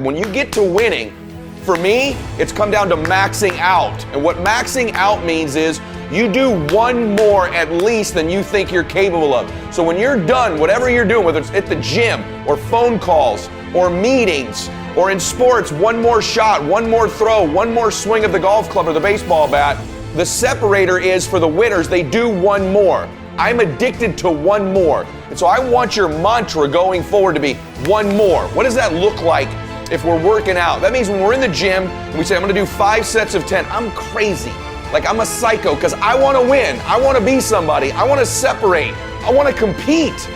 When you get to winning, for me, it's come down to maxing out. And what maxing out means is you do one more at least than you think you're capable of. So when you're done, whatever you're doing, whether it's at the gym or phone calls or meetings or in sports, one more shot, one more throw, one more swing of the golf club or the baseball bat, the separator is for the winners, they do one more. I'm addicted to one more. And so I want your mantra going forward to be one more. What does that look like if we're working out? That means when we're in the gym and we say, I'm gonna do 5 sets of 10, I'm crazy. Like I'm a psycho because I wanna win. I wanna be somebody. I wanna separate. I wanna compete.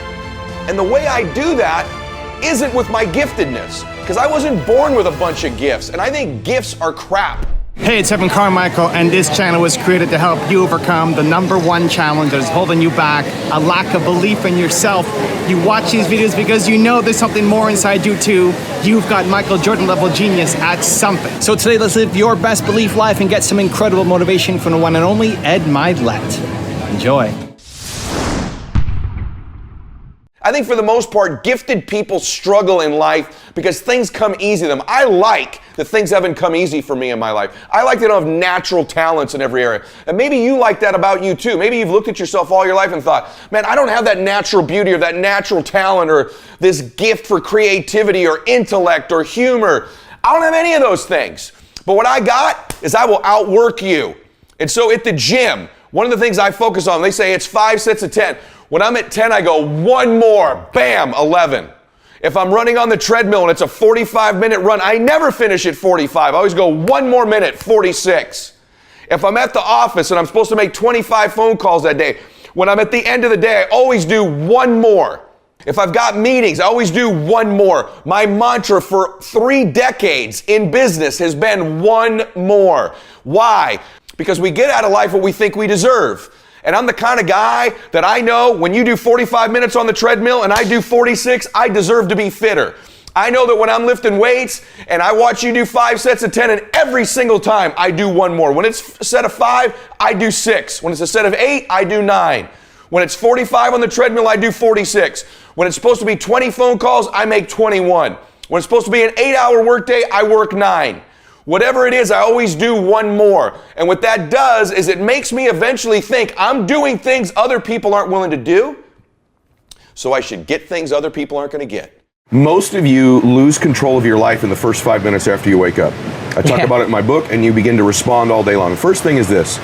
And the way I do that isn't with my giftedness, because I wasn't born with a bunch of gifts, and I think gifts are crap. Hey, it's Evan Carmichael, and this channel was created to help you overcome the #1 challenge that is holding you back, a lack of belief in yourself. You watch these videos because you know there's something more inside you too. You've got Michael Jordan level genius at something. So today, let's live your best belief life and get some incredible motivation from the one and only Ed Mylett. Enjoy. I think for the most part, gifted people struggle in life because things come easy to them. I like that things haven't come easy for me in my life. I like that I don't have natural talents in every area. And maybe you like that about you too. Maybe you've looked at yourself all your life and thought, man, I don't have that natural beauty or that natural talent or this gift for creativity or intellect or humor. I don't have any of those things. But what I got is I will outwork you. And so at the gym, one of the things I focus on, they say it's 5 sets of 10. When I'm at 10, I go one more, bam, 11. If I'm running on the treadmill and it's a 45-minute run, I never finish at 45. I always go one more minute, 46. If I'm at the office and I'm supposed to make 25 phone calls that day, when I'm at the end of the day, I always do one more. If I've got meetings, I always do one more. My mantra for 3 decades in business has been one more. Why? Because we get out of life what we think we deserve. And I'm the kind of guy that I know when you do 45 minutes on the treadmill and I do 46, I deserve to be fitter. I know that when I'm lifting weights and I watch you do 5 sets of 10 and every single time I do one more. When it's a set of 5, I do 6. When it's a set of 8, I do 9. When it's 45 on the treadmill, I do 46. When it's supposed to be 20 phone calls, I make 21. When it's supposed to be an 8-hour workday, I work 9. Whatever it is, I always do one more. And what that does is it makes me eventually think I'm doing things other people aren't willing to do, so I should get things other people aren't going to get. Most of you lose control of your life in the first 5 minutes after you wake up. I talk about it in my book, and you begin to respond all day long. The first thing is this: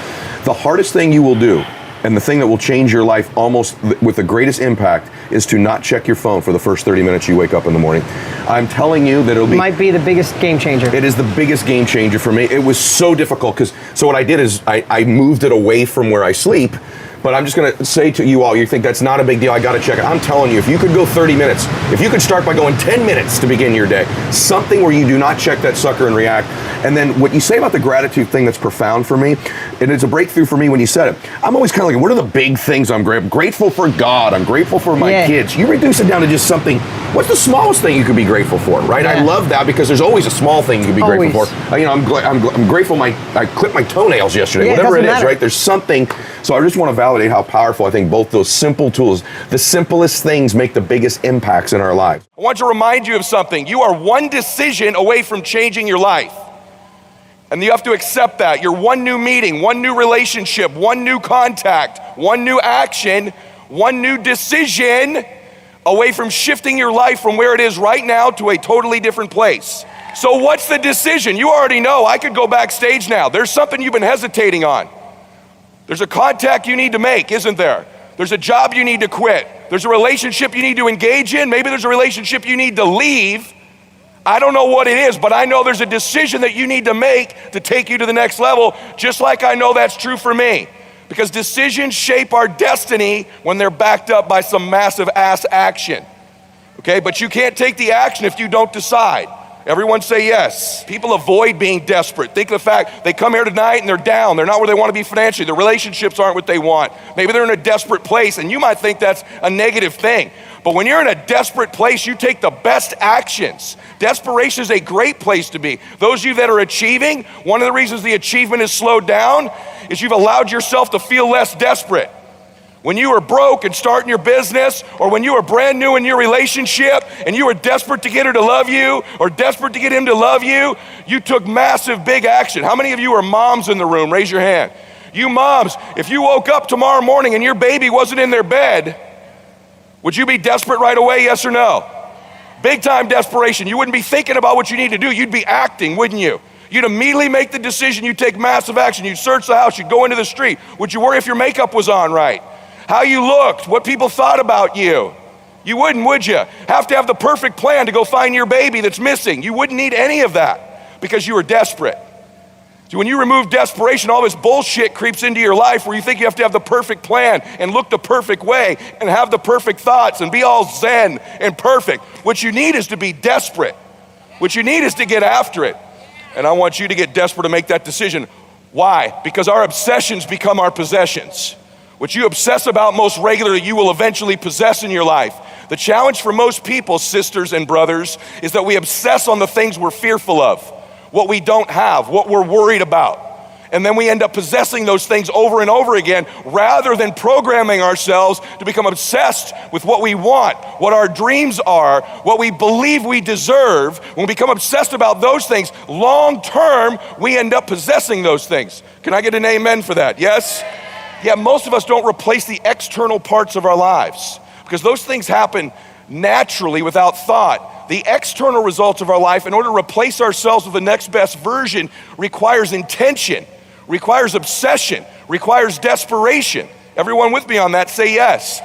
the hardest thing you will do, and the thing that will change your life almost with the greatest impact, is to not check your phone for the first 30 minutes you wake up in the morning. I'm telling you that might be the biggest game changer. It is the biggest game changer for me. It was so difficult so what I did is I moved it away from where I sleep. But I'm just going to say to you all, you think that's not a big deal, I got to check it. I'm telling you, if you could go 30 minutes, if you could start by going 10 minutes to begin your day, something where you do not check that sucker and react. And then what you say about the gratitude thing, that's profound for me, and it's a breakthrough for me when you said it. I'm always kind of like, what are the big things I'm grateful for? God, I'm grateful for my kids. You reduce it down to just something, what's the smallest thing you could be grateful for, right? I love that because there's always a small thing you could be grateful for. I'm grateful I clipped my toenails yesterday, whatever it is, right? There's something. So I just want to validate how powerful I think both those simple tools, the simplest things, make the biggest impacts in our lives. I want to remind you of something. You are one decision away from changing your life. And you have to accept that. You're one new meeting, one new relationship, one new contact, one new action, one new decision away from shifting your life from where it is right now to a totally different place. So what's the decision? You already know. I could go backstage now. There's something you've been hesitating on. There's a contact you need to make, isn't there? There's a job you need to quit. There's a relationship you need to engage in. Maybe there's a relationship you need to leave. I don't know what it is, but I know there's a decision that you need to make to take you to the next level, just like I know that's true for me. Because decisions shape our destiny when they're backed up by some massive ass action. Okay, but you can't take the action if you don't decide. Everyone say yes. People avoid being desperate. Think of the fact they come here tonight and they're down. They're not where they want to be financially. Their relationships aren't what they want. Maybe they're in a desperate place, and you might think that's a negative thing. But when you're in a desperate place, you take the best actions. Desperation is a great place to be. Those of you that are achieving, one of the reasons the achievement is slowed down is you've allowed yourself to feel less desperate. When you were broke and starting your business, or when you were brand new in your relationship and you were desperate to get her to love you or desperate to get him to love you, you took massive big action. How many of you are moms in the room? Raise your hand. You moms, if you woke up tomorrow morning and your baby wasn't in their bed, would you be desperate right away, yes or no? Big time desperation. You wouldn't be thinking about what you need to do. You'd be acting, wouldn't you? You'd immediately make the decision. You'd take massive action. You'd search the house. You'd go into the street. Would you worry if your makeup was on right? How you looked, what people thought about you? You wouldn't, would you? Have to have the perfect plan to go find your baby that's missing. You wouldn't need any of that because you were desperate. So when you remove desperation, all this bullshit creeps into your life where you think you have to have the perfect plan and look the perfect way and have the perfect thoughts and be all zen and perfect. What you need is to be desperate. What you need is to get after it. And I want you to get desperate to make that decision. Why? Because our obsessions become our possessions. What you obsess about most regularly, you will eventually possess in your life. The challenge for most people, sisters and brothers, is that we obsess on the things we're fearful of, what we don't have, what we're worried about. And then we end up possessing those things over and over again rather than programming ourselves to become obsessed with what we want, what our dreams are, what we believe we deserve. When we become obsessed about those things, long term, we end up possessing those things. Can I get an amen for that? Yes? Yeah, most of us don't replace the external parts of our lives because those things happen naturally without thought. The external results of our life, in order to replace ourselves with the next best version, requires intention, requires obsession, requires desperation. Everyone with me on that, say yes.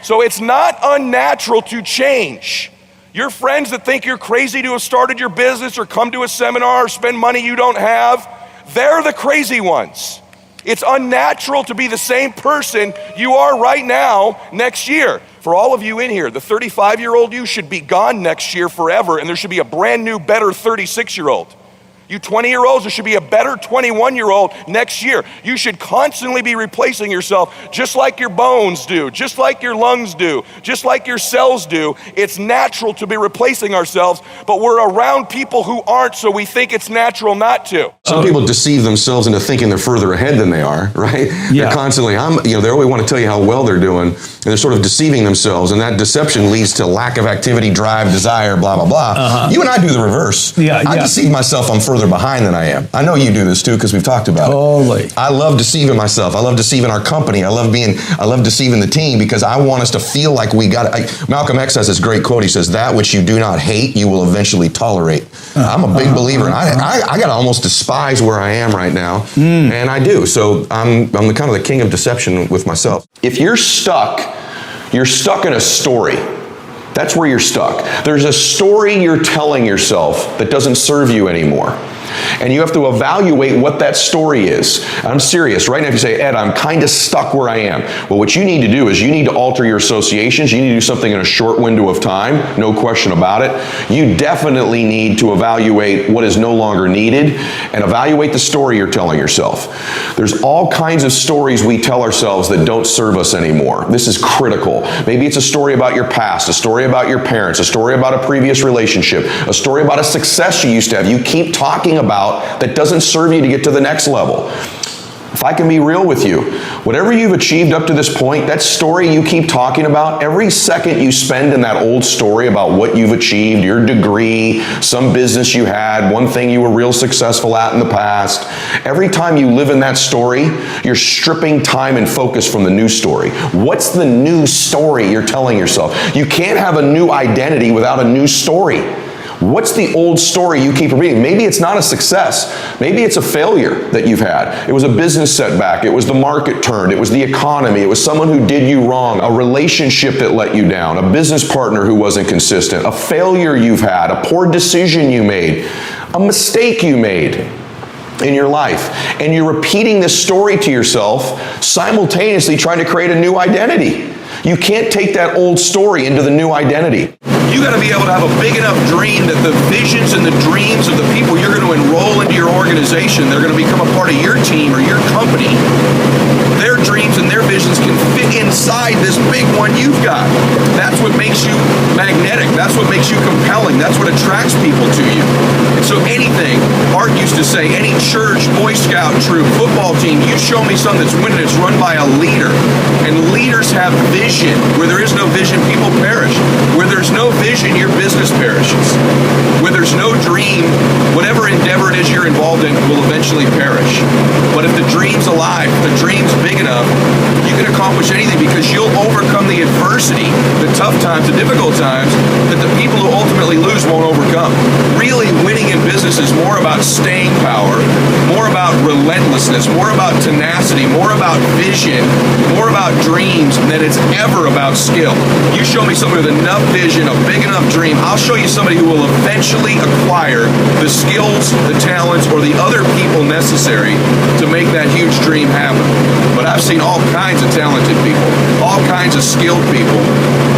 So it's not unnatural to change. Your friends that think you're crazy to have started your business or come to a seminar or spend money you don't have, they're the crazy ones. It's unnatural to be the same person you are right now next year. For all of you in here, the 35-year-old you should be gone next year forever, and there should be a brand new, better 36-year-old. You 20-year-olds, there should be a better 21-year-old next year. You should constantly be replacing yourself just like your bones do, just like your lungs do, just like your cells do. It's natural to be replacing ourselves, but we're around people who aren't, so we think it's natural not to. Some people deceive themselves into thinking they're further ahead than they are, right? Yeah. They're constantly, they always want to tell you how well they're doing, and they're sort of deceiving themselves, and that deception leads to lack of activity, drive, desire, blah, blah, blah. You and I do the reverse. I deceive myself I'm further behind than I am. I know you do this too because we've talked about it. I love deceiving myself. I love deceiving our company. I love deceiving the team because I want us to feel like we got it. Malcolm X has this great quote. He says, "That which you do not hate, you will eventually tolerate." I'm a big believer, and I got to almost despise where I am right now, and I do. So I'm the kind of the king of deception with myself. If you're stuck in a story. That's where you're stuck. There's a story you're telling yourself that doesn't serve you anymore. And you have to evaluate what that story is. I'm serious. Right now, if you say, Ed, I'm kind of stuck where I am. Well, what you need to do is you need to alter your associations. You need to do something in a short window of time. No question about it. You definitely need to evaluate what is no longer needed and evaluate the story you're telling yourself. There's all kinds of stories we tell ourselves that don't serve us anymore. This is critical. Maybe it's a story about your past, a story about your parents, a story about a previous relationship, a story about a success you used to have. You keep talking about that doesn't serve you to get to the next level. If I can be real with you, whatever you've achieved up to this point, that story you keep talking about, every second you spend in that old story about what you've achieved, your degree, some business you had, one thing you were real successful at in the past, every time you live in that story, you're stripping time and focus from the new story. What's the new story you're telling yourself? You can't have a new identity without a new story. What's the old story you keep repeating? Maybe it's not a success. Maybe it's a failure that you've had. It was a business setback. It was the market turned. It was the economy. It was someone who did you wrong. A relationship that let you down. A business partner who wasn't consistent. A failure you've had. A poor decision you made. A mistake you made in your life. And you're repeating this story to yourself, simultaneously trying to create a new identity. You can't take that old story into the new identity. You got to be able to have a big enough dream that the visions and the dreams of the people you're going to enroll into your organization, they're going to become a part of your team or your company, their dreams and their visions can fit inside this big one you've got. That's what makes you magnetic. That's what makes you compelling. That's what attracts people to you. And so anything, art, you used to say, any church, Boy Scout troop, football team, you show me something that's winning, it's run by a leader. And leaders have vision. Where there is no vision, people perish. Where there's no vision, your business perishes. Where there's no dream, whatever endeavor it is you're involved in will eventually perish. But if the dream's alive, if the dream's big enough, you can accomplish anything because you'll overcome the adversity, the tough times, the difficult times that the people who ultimately lose won't overcome. Really, winning in business is more about staying power, more about relentlessness, more about tenacity, more about vision, more about dreams than it's ever about skill. You show me somebody with enough vision, a big enough dream, I'll show you somebody who will eventually acquire the skills, the talents, or the other people necessary to make that huge dream happen. But I've seen all kinds of talented people, all kinds of skilled people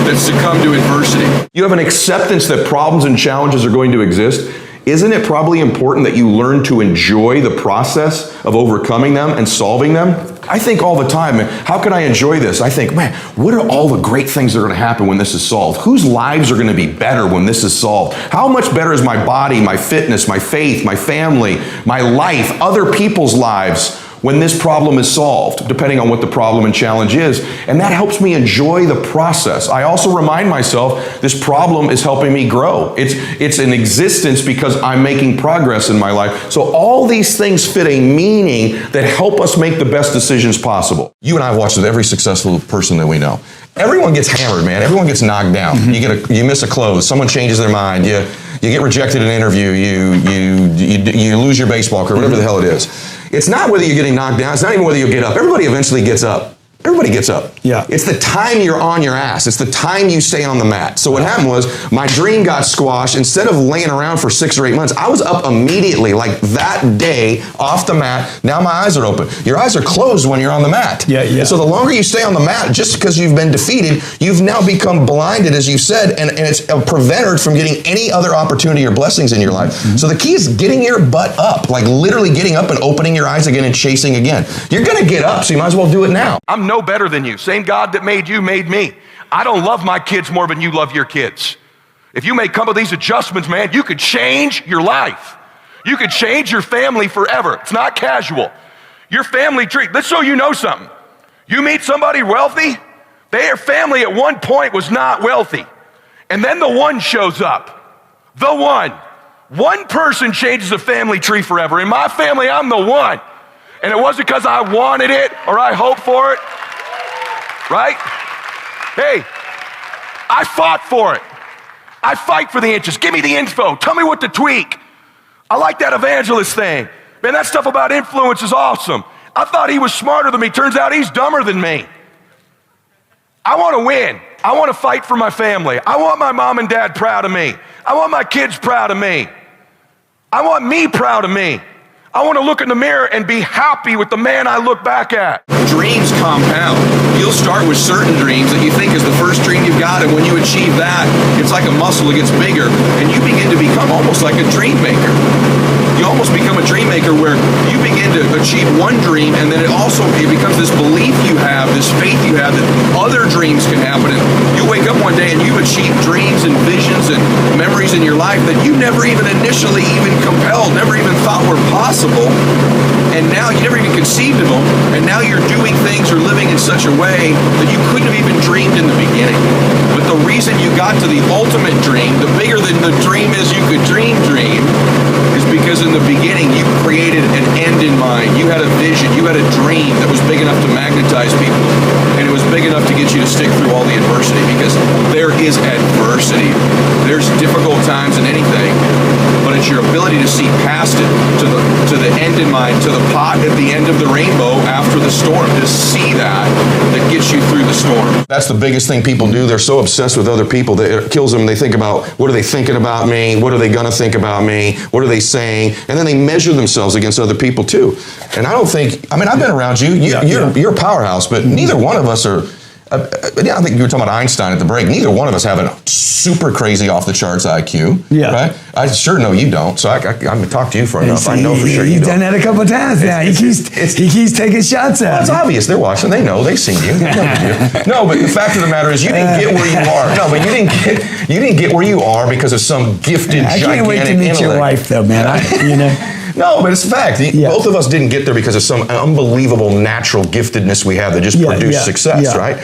that succumb to adversity. You have an acceptance that problems and challenges are going to exist. Isn't it probably important that you learn to enjoy the process of overcoming them and solving them? I think all the time, man, how can I enjoy this? I think, man, what are all the great things that are going to happen when this is solved? Whose lives are going to be better when this is solved? How much better is my body, my fitness, my faith, my family, my life, other people's lives when this problem is solved, depending on what the problem and challenge is. And that helps me enjoy the process. I also remind myself this problem is helping me grow. It's an existence because I'm making progress in my life. So all these things fit a meaning that help us make the best decisions possible. You and I have watched with every successful person that we know. Everyone gets hammered, man. Everyone gets knocked down. Mm-hmm. You miss a close. Someone changes their mind. You get rejected in an interview. You lose your baseball career, whatever the hell it is. It's not whether you're getting knocked down. It's not even whether you get up. Everybody eventually gets up. Everybody gets up. Yeah. It's the time you're on your ass. It's the time you stay on the mat. So what happened was my dream got squashed. Instead of laying around for 6 or 8 months, I was up immediately, like that day, off the mat. Now my eyes are open. Your eyes are closed when you're on the mat. Yeah. And so the longer you stay on the mat, just because you've been defeated, you've now become blinded, as you said, and it's prevented from getting any other opportunity or blessings in your life. Mm-hmm. So the key is getting your butt up, like literally getting up and opening your eyes again and chasing again. You're going to get up, so you might as well do it now. I'm no better than you. Same God that made you made me. I don't love my kids more than you love your kids. If you make some of these adjustments, man, you could change your life. You could change your family forever. It's not casual. Your family tree, let's show you know something. You meet somebody wealthy, their family at one point was not wealthy. And then the one shows up. The one. One person changes a family tree forever. In my family, I'm the one. And it wasn't because I wanted it or I hoped for it. Right? Hey, I fought for it. I fight for the inches. Give me the info. Tell me what to tweak. I like that evangelist thing. Man, that stuff about influence is awesome. I thought he was smarter than me. Turns out he's dumber than me. I want to win. I want to fight for my family. I want my mom and dad proud of me. I want my kids proud of me. I want me proud of me. I want to look in the mirror and be happy with the man I look back at. Dreams compound. You'll start with certain dreams that you think is the first dream you've got, and when you achieve that, it's like a muscle, it gets bigger, and you begin to become almost like a dream maker. You almost become a dream maker where you begin to achieve one dream, and then it becomes this belief you have, this faith you have that other dreams can happen. And you wake up one day and you achieve dreams and visions and memories in your life that you never even initially even compelled, never even thought were possible. And now you never even conceived of them, and now you're doing things or living in such a way that you couldn't have even dreamed in the beginning. But the reason you got to the ultimate dream, the bigger than the dream is you could dream, is because in the beginning you created an end in mind. You had a vision, you had a dream that was big enough to magnetize people, and it was big enough to get you to stick through all the adversity, because there is adversity. There's difficult times in anything, but it's your ability to see past it to the end in mind, to the pot at the end of the rainbow after the storm, to see that gets you through the storm. That's the biggest thing people do. They're so obsessed with other people that it kills them. They think about, what are they thinking about me? What are they going to think about me? What are they saying? And then they measure themselves against other people too. And I've been around you. You're a powerhouse, but neither one of us are. I think you were talking about Einstein at the break. Neither one of us have a super crazy off the charts IQ. Yeah. Right? I sure know you don't. So I'm going to talk to you for enough. I know for sure you don't. You've done that a couple of times now. He keeps taking shots at me. It's obvious. They're watching. They know. They've seen you. No, but the fact of the matter is you didn't get where you are. No, but you didn't get where you are because of some gifted, gigantic intellect. I can't wait to meet your wife, though, man. No, but it's a fact. Both of us didn't get there because of some unbelievable natural giftedness we have that just produced success, right?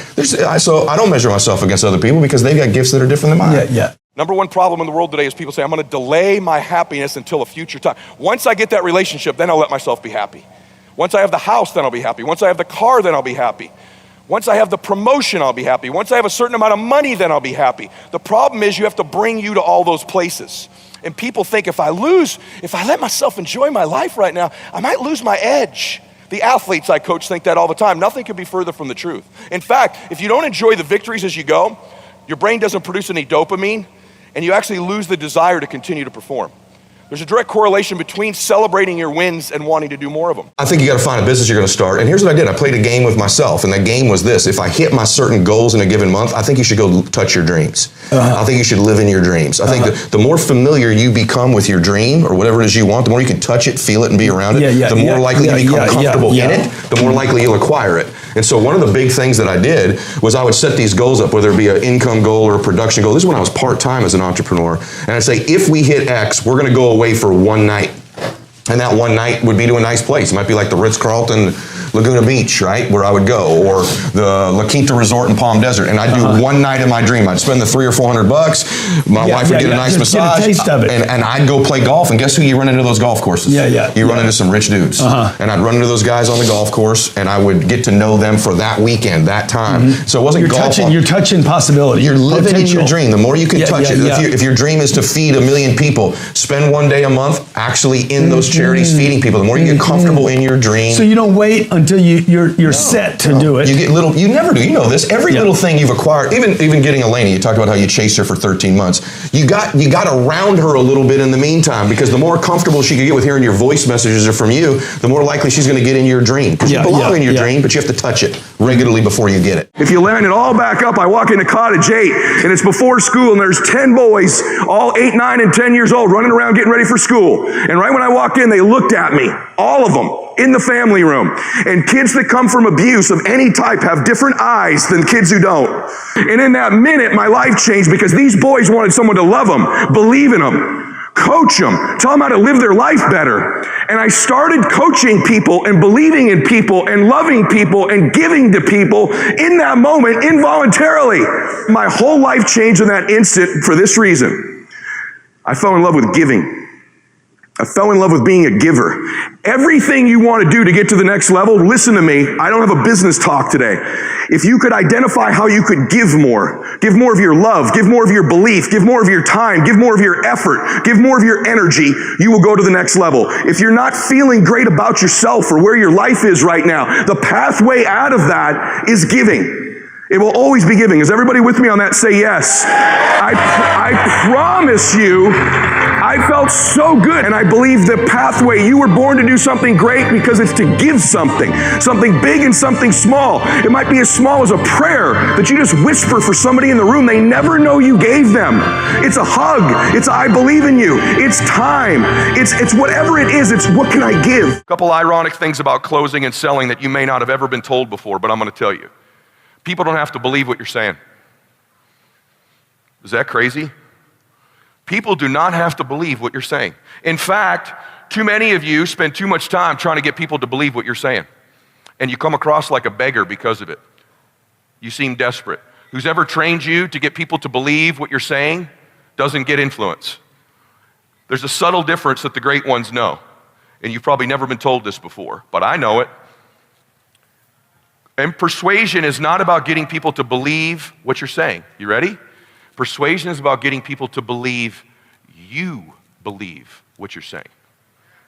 So I don't measure myself against other people because they've got gifts that are different than mine. Number one problem in the world today is people say, I'm gonna delay my happiness until a future time. Once I get that relationship, then I'll let myself be happy. Once I have the house, then I'll be happy. Once I have the car, then I'll be happy. Once I have the promotion, I'll be happy. Once I have a certain amount of money, then I'll be happy. The problem is you have to bring you to all those places. And people think if I let myself enjoy my life right now, I might lose my edge. The athletes I coach think that all the time. Nothing could be further from the truth. In fact, if you don't enjoy the victories as you go, your brain doesn't produce any dopamine, and you actually lose the desire to continue to perform. There's a direct correlation between celebrating your wins and wanting to do more of them. I think you got to find a business you're going to start. And here's what I did. I played a game with myself, and that game was this. If I hit my certain goals in a given month, I think you should go touch your dreams. I think you should live in your dreams. I think that the more familiar you become with your dream or whatever it is you want, the more you can touch it, feel it, and be around it, the more likely you become comfortable in it, the more likely you'll acquire it. And so one of the big things that I did was I would set these goals up, whether it be an income goal or a production goal. This is when I was part-time as an entrepreneur. And I'd say, if we hit X, we're going to go away for one night. And that one night would be to a nice place. It might be like the Ritz-Carlton Laguna Beach, right, where I would go, or the La Quinta Resort in Palm Desert. And I'd do one night in my dream. I'd spend the $300 or $400. My wife would get a nice massage. Get a taste of it. And I'd go play golf. And guess who you run into those golf courses? You run into some rich dudes. And I'd run into those guys on the golf course, and I would get to know them for that weekend, that time. So it wasn't golf. You're touching possibility. You're living in your dream. The more you can touch it. If your dream is to feed 1 million people, spend one day a month actually in those charities feeding people. The more you get comfortable in your dream. So you don't wait until you're set to do it. You get little. You never do. You know this. Every little thing you've acquired, even getting Eleni. You talked about how you chased her for 13 months. You got around her a little bit in the meantime, because the more comfortable she could get with hearing your voice messages are from you, the more likely she's going to get in your dream. Because you belong in your dream, but you have to touch it regularly before you get it. If you line it all back up, I walk into cottage 8, and it's before school, and there's 10 boys, all 8, 9, and 10 years old, running around getting ready for school. And right when I walked in, they looked at me, all of them, in the family room. And kids that come from abuse of any type have different eyes than kids who don't. And in that minute, my life changed, because these boys wanted someone to love them, believe in them, coach them, tell them how to live their life better. And I started coaching people and believing in people and loving people and giving to people in that moment, involuntarily. My whole life changed in that instant for this reason. I fell in love with giving. I fell in love with being a giver. Everything you want to do to get to the next level, listen to me, I don't have a business talk today. If you could identify how you could give more of your love, give more of your belief, give more of your time, give more of your effort, give more of your energy, you will go to the next level. If you're not feeling great about yourself or where your life is right now, the pathway out of that is giving. It will always be giving. Is everybody with me on that? Say yes. I promise you, I felt so good. And I believe the pathway, you were born to do something great because it's to give something big and something small. It might be as small as a prayer that you just whisper for somebody in the room. They never know you gave them. It's a hug. It's I believe in you. It's time. It's whatever it is. It's what can I give? A couple ironic things about closing and selling that you may not have ever been told before, but I'm going to tell you. People don't have to believe what you're saying. Is that crazy? People do not have to believe what you're saying. In fact, too many of you spend too much time trying to get people to believe what you're saying. And you come across like a beggar because of it. You seem desperate. Who's ever trained you to get people to believe what you're saying doesn't get influence. There's a subtle difference that the great ones know. And you've probably never been told this before, but I know it. And persuasion is not about getting people to believe what you're saying. You ready? Persuasion is about getting people to believe you believe what you're saying.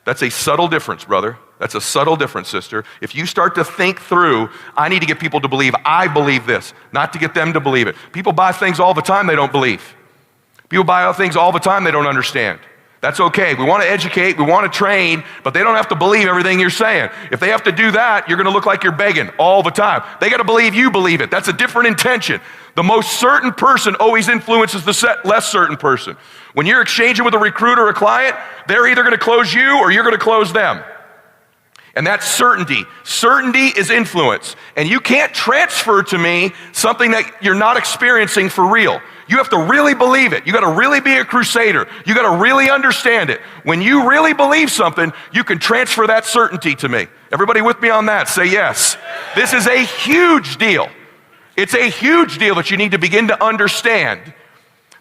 That's a subtle difference, brother. That's a subtle difference, sister. If you start to think through, I need to get people to believe I believe this, not to get them to believe it. People buy things all the time they don't believe. People buy things all the time they don't understand. That's okay. We want to educate, we want to train, but they don't have to believe everything you're saying. If they have to do that, you're going to look like you're begging all the time. They got to believe you believe it. That's a different intention. The most certain person always influences the less certain person. When you're exchanging with a recruiter or a client, they're either going to close you or you're going to close them. And that's certainty. Certainty is influence. And you can't transfer to me something that you're not experiencing for real. You have to really believe it. You got to really be a crusader. You got to really understand it. When you really believe something, you can transfer that certainty to me. Everybody with me on that? Say yes. This is a huge deal. It's a huge deal that you need to begin to understand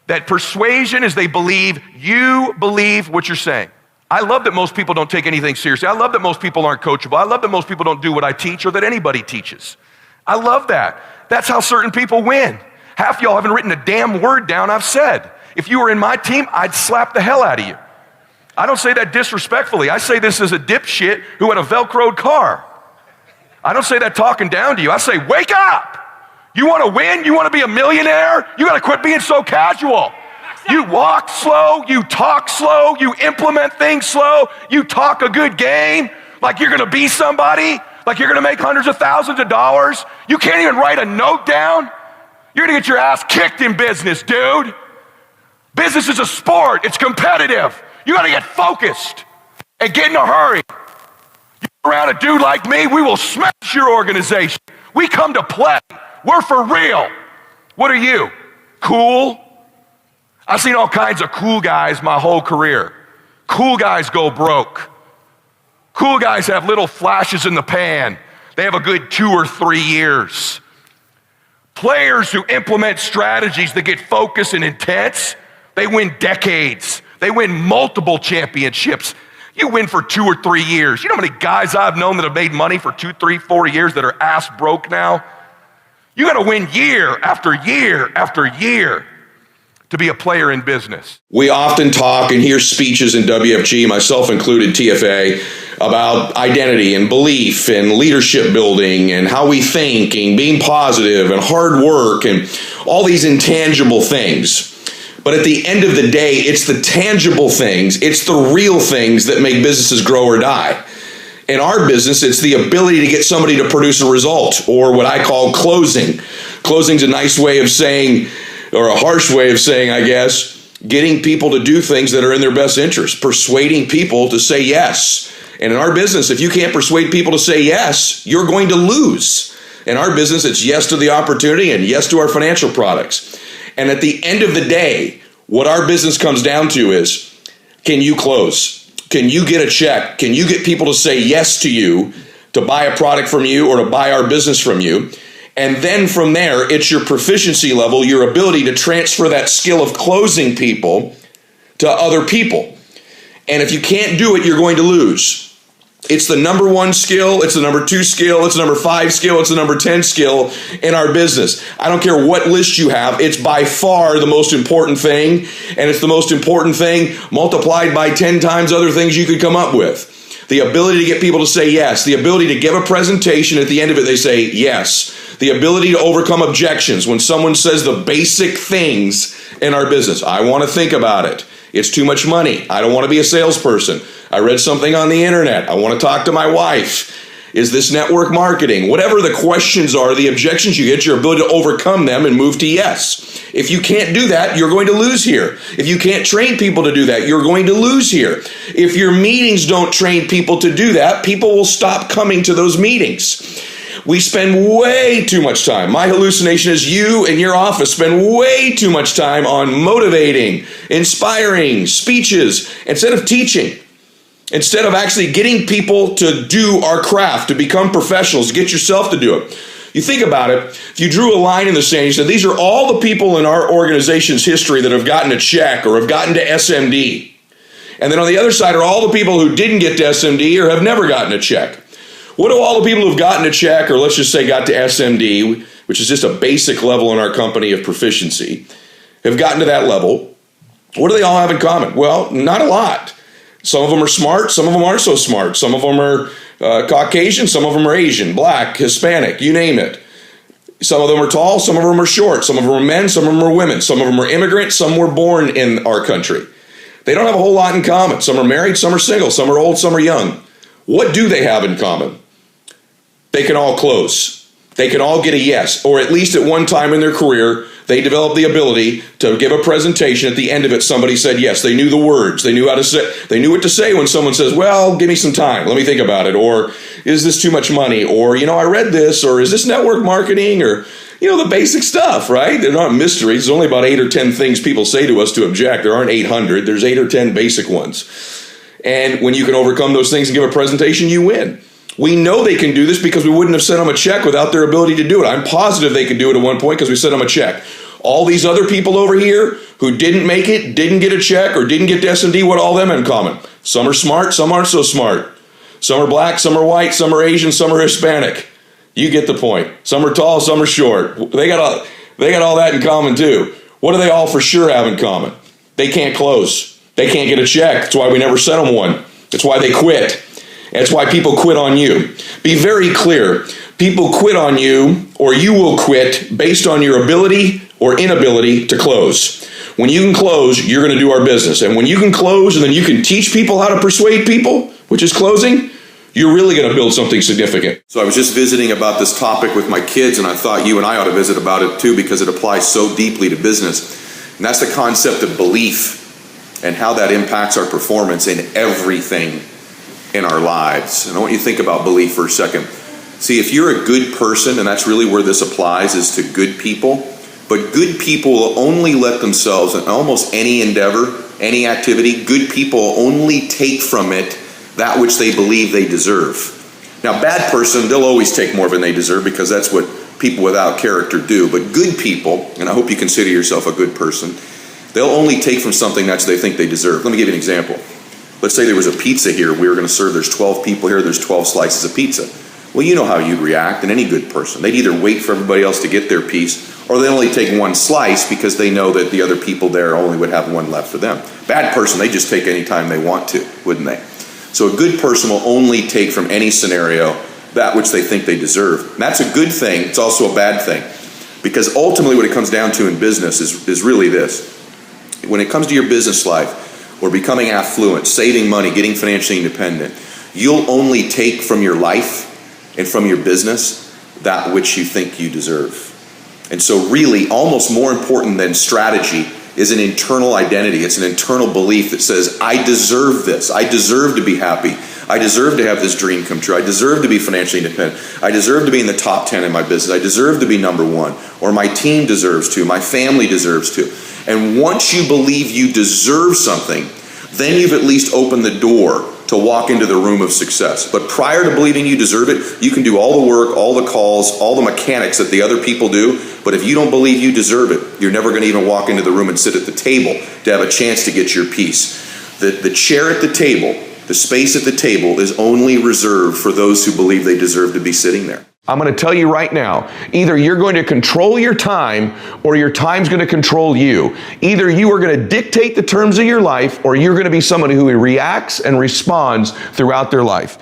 that persuasion is they believe you believe what you're saying. I love that most people don't take anything seriously. I love that most people aren't coachable. I love that most people don't do what I teach or that anybody teaches. I love that. That's how certain people win. Half of y'all haven't written a damn word down I've said. If you were in my team, I'd slap the hell out of you. I don't say that disrespectfully. I say this as a dipshit who had a Velcroed car. I don't say that talking down to you. I say, wake up. You want to win? You want to be a millionaire? You got to quit being so casual. You walk slow, you talk slow, you implement things slow, you talk a good game like you're going to be somebody, like you're going to make hundreds of thousands of dollars. You can't even write a note down. You're going to get your ass kicked in business, dude. Business is a sport. It's competitive. You got to get focused and get in a hurry. You around a dude like me, we will smash your organization. We come to play. We're for real. What are you? Cool? I've seen all kinds of cool guys my whole career. Cool guys go broke. Cool guys have little flashes in the pan. They have a good 2 or 3 years. Players who implement strategies that get focused and intense, they win decades. They win multiple championships. You win for 2 or 3 years. You know how many guys I've known that have made money for 2, 3, 4 years that are ass broke now? You got to win year after year after year to be a player in business. We often talk and hear speeches in WFG, myself included, TFA, about identity and belief and leadership building and how we think and being positive and hard work and all these intangible things. But at the end of the day, it's the tangible things, it's the real things that make businesses grow or die. In our business, it's the ability to get somebody to produce a result, or what I call closing. Closing's a nice way of saying, or a harsh way of saying, I guess, getting people to do things that are in their best interest, persuading people to say yes. And in our business, if you can't persuade people to say yes, you're going to lose. In our business, it's yes to the opportunity and yes to our financial products. And at the end of the day, what our business comes down to is, can you close? Can you get a check? Can you get people to say yes to you, to buy a product from you or to buy our business from you? And then from there, it's your proficiency level, your ability to transfer that skill of closing people to other people. And if you can't do it, you're going to lose. It's the number 1 skill, it's the number 2 skill, it's the number 5 skill, it's the number 10 skill in our business. I don't care what list you have, it's by far the most important thing, and it's the most important thing multiplied by 10 times other things you could come up with. The ability to get people to say yes, the ability to give a presentation, at the end of it they say yes, the ability to overcome objections when someone says the basic things in our business. I want to think about it. It's too much money. I don't want to be a salesperson. I read something on the internet. I want to talk to my wife. Is this network marketing? Whatever the questions are, the objections you get, your ability to overcome them and move to yes. If you can't do that, you're going to lose here. If you can't train people to do that, you're going to lose here. If your meetings don't train people to do that, people will stop coming to those meetings. We spend way too much time. My hallucination is you and your office spend way too much time on motivating, inspiring speeches instead of teaching. Instead of actually getting people to do our craft, to become professionals, get yourself to do it. You think about it, if you drew a line in the sand, you said, these are all the people in our organization's history that have gotten a check or have gotten to SMD. And then on the other side are all the people who didn't get to SMD or have never gotten a check. What do all the people who've gotten a check, or let's just say got to SMD, which is just a basic level in our company of proficiency, have gotten to that level, what do they all have in common? Well, not a lot. Some of them are smart, some of them aren't so smart. Some of them are Caucasian, some of them are Asian, black, Hispanic, you name it. Some of them are tall, some of them are short, some of them are men, some of them are women, some of them are immigrants, some were born in our country. They don't have a whole lot in common. Some are married, some are single, some are old, some are young. What do they have in common? They can all close. They can all get a yes, or at least at one time in their career, they developed the ability to give a presentation. At the end of it, somebody said yes. They knew the words. They knew how to say. They knew what to say when someone says, well, give me some time. Let me think about it. Or is this too much money? Or, I read this. Or is this network marketing? Or, the basic stuff, right? They're not mysteries. There's only about 8 or 10 things people say to us to object. There aren't 800. There's 8 or 10 basic ones. And when you can overcome those things and give a presentation, you win. We know they can do this because we wouldn't have sent them a check without their ability to do it. I'm positive they could do it at one point because we sent them a check. All these other people over here who didn't make it, didn't get a check, or didn't get to S&D, what all them have in common? Some are smart, some aren't so smart. Some are black, some are white, some are Asian, some are Hispanic. You get the point. Some are tall, some are short. They got all that in common too. What do they all for sure have in common? They can't close. They can't get a check. That's why we never sent them one. That's why they quit. That's why people quit on you. Be very clear. People quit on you, or you will quit based on your ability or inability to close. When you can close, you're going to do our business. And when you can close and then you can teach people how to persuade people, which is closing, you're really going to build something significant. So I was just visiting about this topic with my kids, and I thought you and I ought to visit about it too, because it applies so deeply to business. And that's the concept of belief and how that impacts our performance in everything in our lives. And I want you to think about belief for a second. See, if you're a good person, and that's really where this applies, is to good people, but good people will only let themselves in almost any endeavor, any activity, good people only take from it that which they believe they deserve. Now, bad person, they'll always take more than they deserve because that's what people without character do. But good people, and I hope you consider yourself a good person, they'll only take from something that they think they deserve. Let me give you an example. Let's say there was a pizza here. We were going to serve, there's 12 people here, there's 12 slices of pizza. Well, you know how you'd react, and any good person. They'd either wait for everybody else to get their piece, or they only take one slice because they know that the other people there only would have one left for them. Bad person, they just take any time they want to, wouldn't they? So a good person will only take from any scenario that which they think they deserve. And that's a good thing. It's also a bad thing. Because ultimately what it comes down to in business is really this. When it comes to your business life, or becoming affluent, saving money, getting financially independent, you'll only take from your life and from your business that which you think you deserve. And so really, almost more important than strategy is an internal identity. It's an internal belief that says, I deserve this. I deserve to be happy. I deserve to have this dream come true. I deserve to be financially independent. I deserve to be in the top 10 in my business. I deserve to be number one. Or my team deserves to. My family deserves to. And once you believe you deserve something, then you've at least opened the door to walk into the room of success. But prior to believing you deserve it, you can do all the work, all the calls, all the mechanics that the other people do. But if you don't believe you deserve it, you're never going to even walk into the room and sit at the table to have a chance to get your piece. The chair at the table, the space at the table is only reserved for those who believe they deserve to be sitting there. I'm going to tell you right now, either you're going to control your time or your time's going to control you. Either you are going to dictate the terms of your life or you're going to be someone who reacts and responds throughout their life.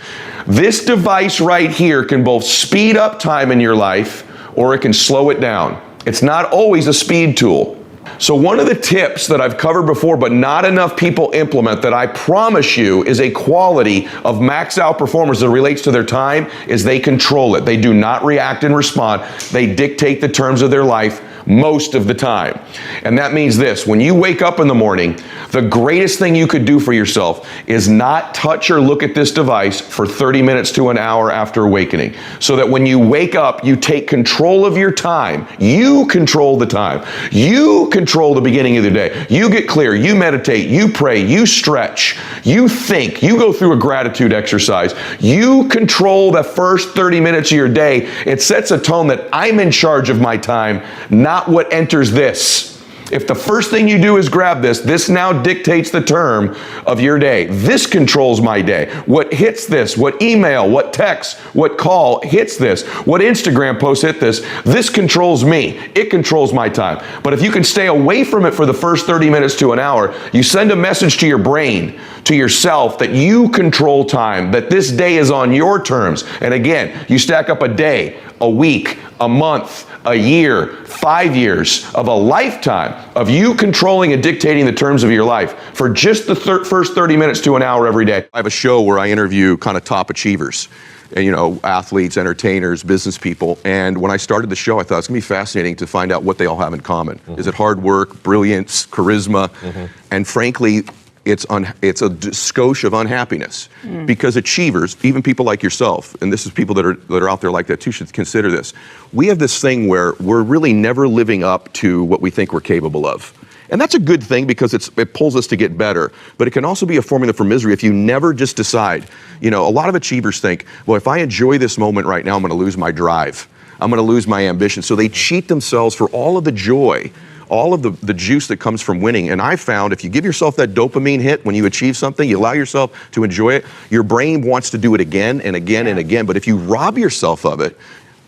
This device right here can both speed up time in your life or it can slow it down. It's not always a speed tool. So one of the tips that I've covered before, but not enough people implement, that I promise you is a quality of max out performers that relates to their time, is they control it. They do not react and respond. They dictate the terms of their life most of the time. And that means this: when you wake up in the morning, the greatest thing you could do for yourself is not touch or look at this device for 30 minutes to an hour after awakening. So that when you wake up, you take control of your time. You control the time. You control the beginning of the day. You get clear, you meditate, you pray, you stretch, you think, you go through a gratitude exercise. You control the first 30 minutes of your day. It sets a tone that I'm in charge of my time, not what enters this. If the first thing you do is grab this now dictates the term of your day. This controls my day. What hits this, what email, what text, what call hits this, what Instagram post hit this controls me. It controls my time. But if you can stay away from it for the first 30 minutes to an hour, you send a message to your brain, to yourself, that you control time, that this day is on your terms. And again, you stack up a day, a week, a month, a year, 5 years of a lifetime of you controlling and dictating the terms of your life for just the first 30 minutes to an hour every day. I have a show where I interview kind of top achievers, and, athletes, entertainers, business people. And when I started the show, I thought it's going to be fascinating to find out what they all have in common. Mm-hmm. Is it hard work, brilliance, charisma? Mm-hmm. And frankly, it's a skosh of unhappiness. Because achievers, even people like yourself, and this is people that are out there like that too, should consider this. We have this thing where we're really never living up to what we think we're capable of. And that's a good thing because it pulls us to get better. But it can also be a formula for misery if you never just decide. You know, a lot of achievers think, well, if I enjoy this moment right now, I'm going to lose my drive. I'm going to lose my ambition. So they cheat themselves for all of the joy, all of the juice that comes from winning. And I found if you give yourself that dopamine hit when you achieve something, you allow yourself to enjoy it, your brain wants to do it again and again and again. But if you rob yourself of it,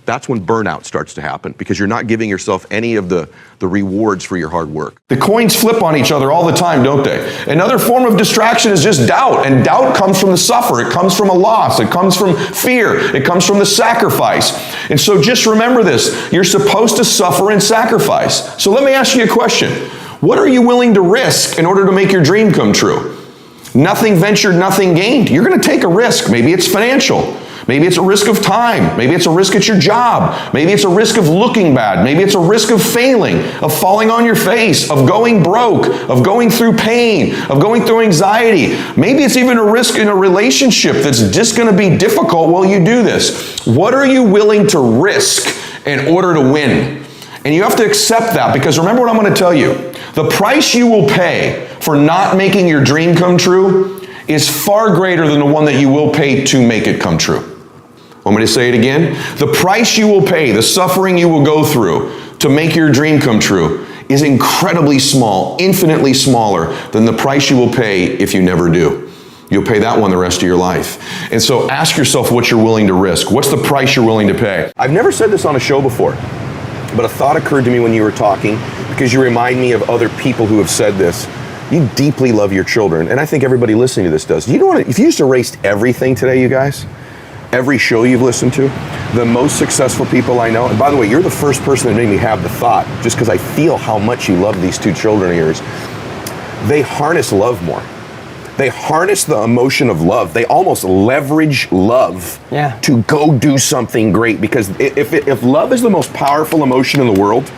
that's when burnout starts to happen because you're not giving yourself any of the rewards for your hard work. The coins flip on each other all the time, don't they? Another form of distraction is just doubt, and doubt comes from the suffer. It comes from a loss. It comes from fear. It comes from the sacrifice. And so just remember this. You're supposed to suffer and sacrifice. So let me ask you a question. What are you willing to risk in order to make your dream come true? Nothing ventured, nothing gained. You're going to take a risk. Maybe it's financial. Maybe it's a risk of time. Maybe it's a risk at your job. Maybe it's a risk of looking bad. Maybe it's a risk of failing, of falling on your face, of going broke, of going through pain, of going through anxiety. Maybe it's even a risk in a relationship that's just going to be difficult while you do this. What are you willing to risk in order to win? And you have to accept that because remember what I'm going to tell you. The price you will pay for not making your dream come true is far greater than the one that you will pay to make it come true. Want me to say it again? The price you will pay, the suffering you will go through to make your dream come true is incredibly small, infinitely smaller than the price you will pay if you never do. You'll pay that one the rest of your life. And so ask yourself what you're willing to risk. What's the price you're willing to pay? I've never said this on a show before, but a thought occurred to me when you were talking because you remind me of other people who have said this. You deeply love your children, and I think everybody listening to this does. You know what? If you just erased everything today, you guys, every show you've listened to, the most successful people I know, and by the way, you're the first person that made me have the thought, just because I feel how much you love these two children of yours, they harness love more. They harness the emotion of love. They almost leverage love to go do something great, because if love is the most powerful emotion in the world,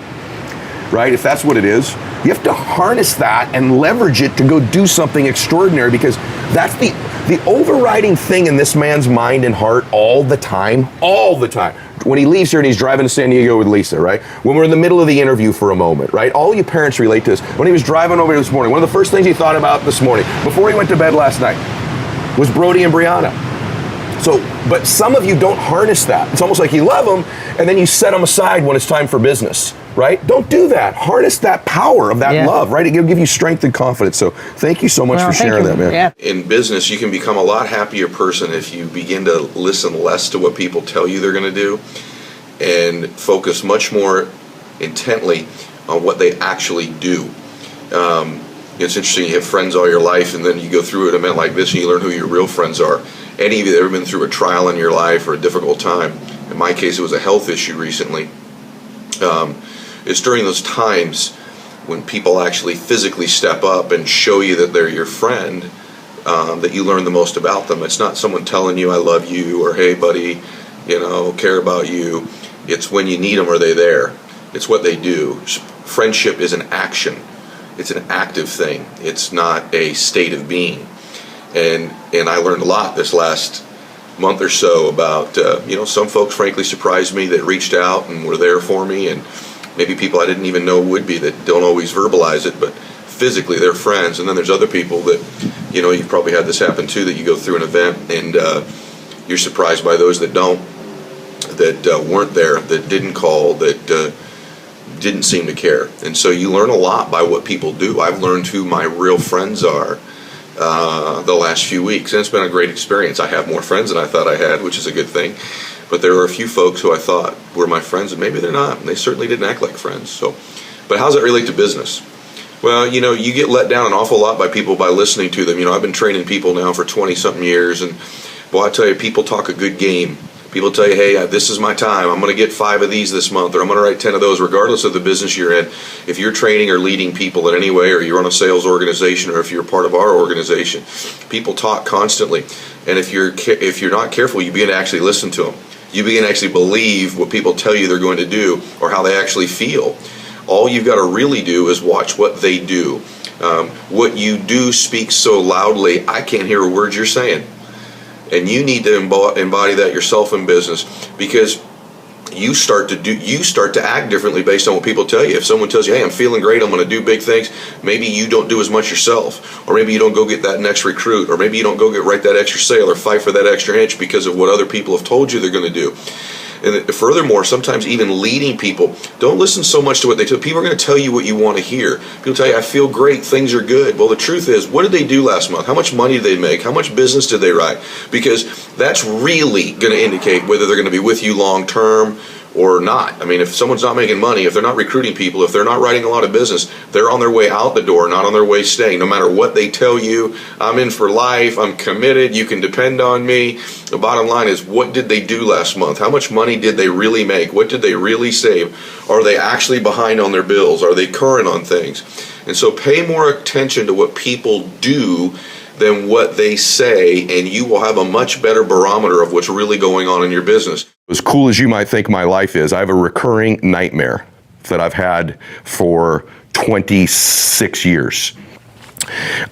right, if that's what it is, you have to harness that and leverage it to go do something extraordinary, because that's the overriding thing in this man's mind and heart all the time. When he leaves here and he's driving to San Diego with Lisa, right? When we're in the middle of the interview for a moment, right? All you parents relate to this. When he was driving over here this morning, one of the first things he thought about this morning, before he went to bed last night, was Brody and Brianna. So, but some of you don't harness that. It's almost like you love them and then you set them aside when it's time for business, right? Don't do that. Harness that power of that love, right? It'll give you strength and confidence. So thank you so much for sharing that, man. Yeah. In business, you can become a lot happier person if you begin to listen less to what people tell you they're going to do and focus much more intently on what they actually do. It's interesting, you have friends all your life and then you go through an event like this and you learn who your real friends are. Any of you that have ever been through a trial in your life or a difficult time, in my case it was a health issue recently, it's during those times when people actually physically step up and show you that they're your friend that you learn the most about them. It's not someone telling you I love you or hey buddy, you know, care about you. It's when you need them, are they there? It's what they do. Friendship is an action. It's an active thing. It's not a state of being. And I learned a lot this last month or so about, some folks frankly surprised me that reached out and were there for me, and maybe people I didn't even know would be that don't always verbalize it, but physically they're friends. And then there's other people that, you've probably had this happen too, that you go through an event and you're surprised by those that don't, that weren't there, that didn't call, that didn't seem to care. And so you learn a lot by what people do. I've learned who my real friends are the last few weeks, and it's been a great experience. I have more friends than I thought I had, which is a good thing, but there were a few folks who I thought were my friends and maybe they're not, and they certainly didn't act like friends. So, but how does it relate to business? Well, you get let down an awful lot by people by listening to them. I've been training people now for 20 something years, and boy, I tell you, people talk a good game. People tell you, hey, this is my time. I'm going to get 5 of these this month, or I'm going to write 10 of those, regardless of the business you're in. If you're training or leading people in any way, or you're on a sales organization, or if you're part of our organization, people talk constantly. And if you're not careful, you begin to actually listen to them. You begin to actually believe what people tell you they're going to do, or how they actually feel. All you've got to really do is watch what they do. What you do speaks so loudly, I can't hear a word you're saying. And you need to embody that yourself in business, because you start to act differently based on what people tell you. If someone tells you, hey, I'm feeling great, I'm going to do big things, maybe you don't do as much yourself, or maybe you don't go get that next recruit, or maybe you don't go write that extra sale or fight for that extra inch because of what other people have told you they're going to do. And furthermore, sometimes even leading people, don't listen so much to what they tell. People are going to tell you what you want to hear. People tell you, I feel great, things are good. Well, the truth is, what did they do last month? How much money did they make? How much business did they write? Because that's really going to indicate whether they're going to be with you long term or not. I mean, if someone's not making money, if they're not recruiting people, if they're not writing a lot of business, they're on their way out the door, not on their way staying. No matter what they tell you, I'm in for life, I'm committed, you can depend on me. The bottom line is, what did they do last month? How much money did they really make? What did they really save? Are they actually behind on their bills? Are they current on things? And so pay more attention to what people do than what they say, and you will have a much better barometer of what's really going on in your business. As cool as you might think my life is, I have a recurring nightmare that I've had for 26 years.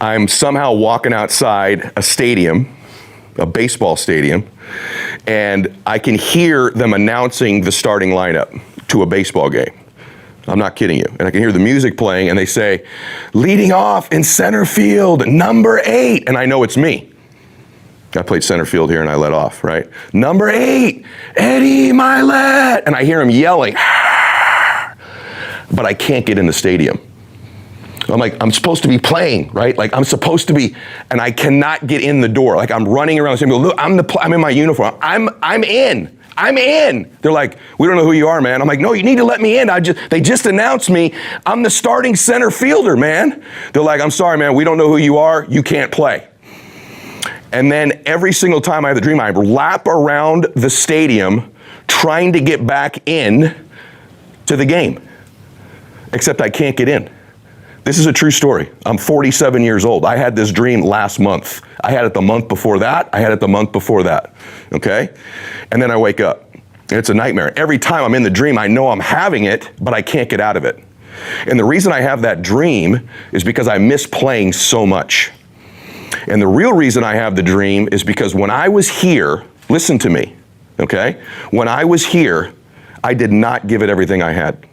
I'm somehow walking outside a stadium, a baseball stadium, and I can hear them announcing the starting lineup to a baseball game. I'm not kidding you. And I can hear the music playing, and they say, leading off in center field, number 8. And I know it's me. I played center field here and I let off, right? Number 8, Eddie Mylett. And I hear him yelling, but I can't get in the stadium. I'm like, I'm supposed to be playing, right? Like I'm supposed to be, and I cannot get in the door. Like I'm running around the stadium. Look, I'm in my uniform. I'm in. They're like, we don't know who you are, man. I'm like, no, you need to let me in. They just announced me. I'm the starting center fielder, man. They're like, I'm sorry, man. We don't know who you are. You can't play. And then every single time I have the dream, I lap around the stadium trying to get back in to the game. Except I can't get in. This is a true story. I'm 47 years old. I had this dream last month. I had it the month before that. I had it the month before that. Okay? And then I wake up. And it's a nightmare. Every time I'm in the dream, I know I'm having it, but I can't get out of it. And the reason I have that dream is because I miss playing so much. And the real reason I have the dream is because when I was here, listen to me, okay? When I was here, I did not give it everything I had.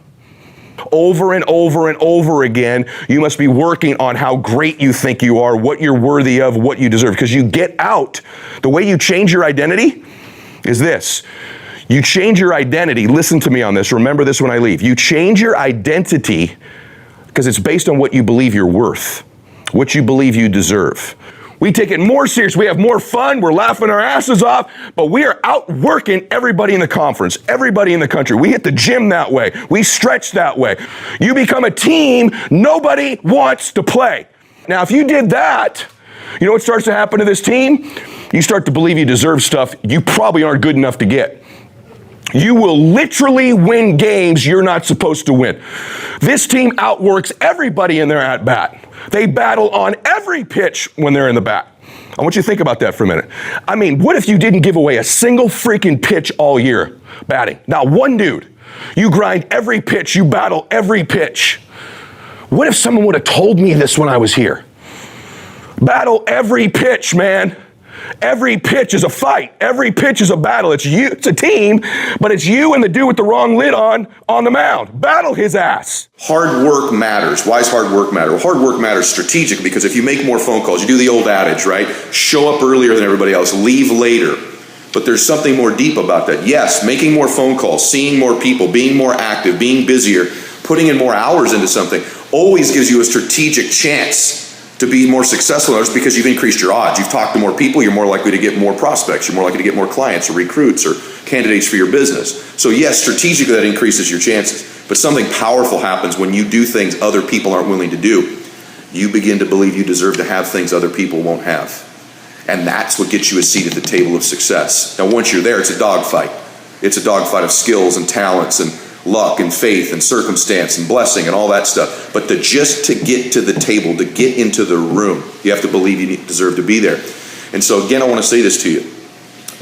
Over and over and over again, you must be working on how great you think you are, what you're worthy of, what you deserve. Because you get out, the way you change your identity is this. You change your identity, listen to me on this, remember this when I leave. You change your identity because it's based on what you believe you're worth, what you believe you deserve. We take it more serious. We have more fun. We're laughing our asses off, but we are out working everybody in the conference, everybody in the country. We hit the gym that way. We stretch that way. You become a team nobody wants to play. Now, if you did that, you know what starts to happen to this team? You start to believe you deserve stuff you probably aren't good enough to get. You will literally win games you're not supposed to win. This team outworks everybody in their at-bat. They battle on every pitch when they're in the bat. I want you to think about that for a minute. I mean, what if you didn't give away a single freaking pitch all year batting? Not one dude. You grind every pitch, you battle every pitch. What if someone would have told me this when I was here? Battle every pitch, man. Every pitch is a fight. Every pitch is a battle. It's you, it's a team, but it's you and the dude with the wrong lid on the mound. Battle his ass. Hard work matters. Why does hard work matter? Well, hard work matters strategically because if you make more phone calls, you do the old adage, right? Show up earlier than everybody else, leave later. But there's something more deep about that. Yes, making more phone calls, seeing more people, being more active, being busier, putting in more hours into something always gives you a strategic chance to be more successful in others because you've increased your odds. You've talked to more people, you're more likely to get more prospects, you're more likely to get more clients or recruits or candidates for your business. So yes, strategically that increases your chances, but something powerful happens when you do things other people aren't willing to do. You begin to believe you deserve to have things other people won't have. And that's what gets you a seat at the table of success. Now once you're there, it's a dogfight. It's a dogfight of skills and talents and luck and faith and circumstance and blessing and all that stuff. But just to get to the table, to get into the room, you have to believe you deserve to be there. And so again, I want to say this to you.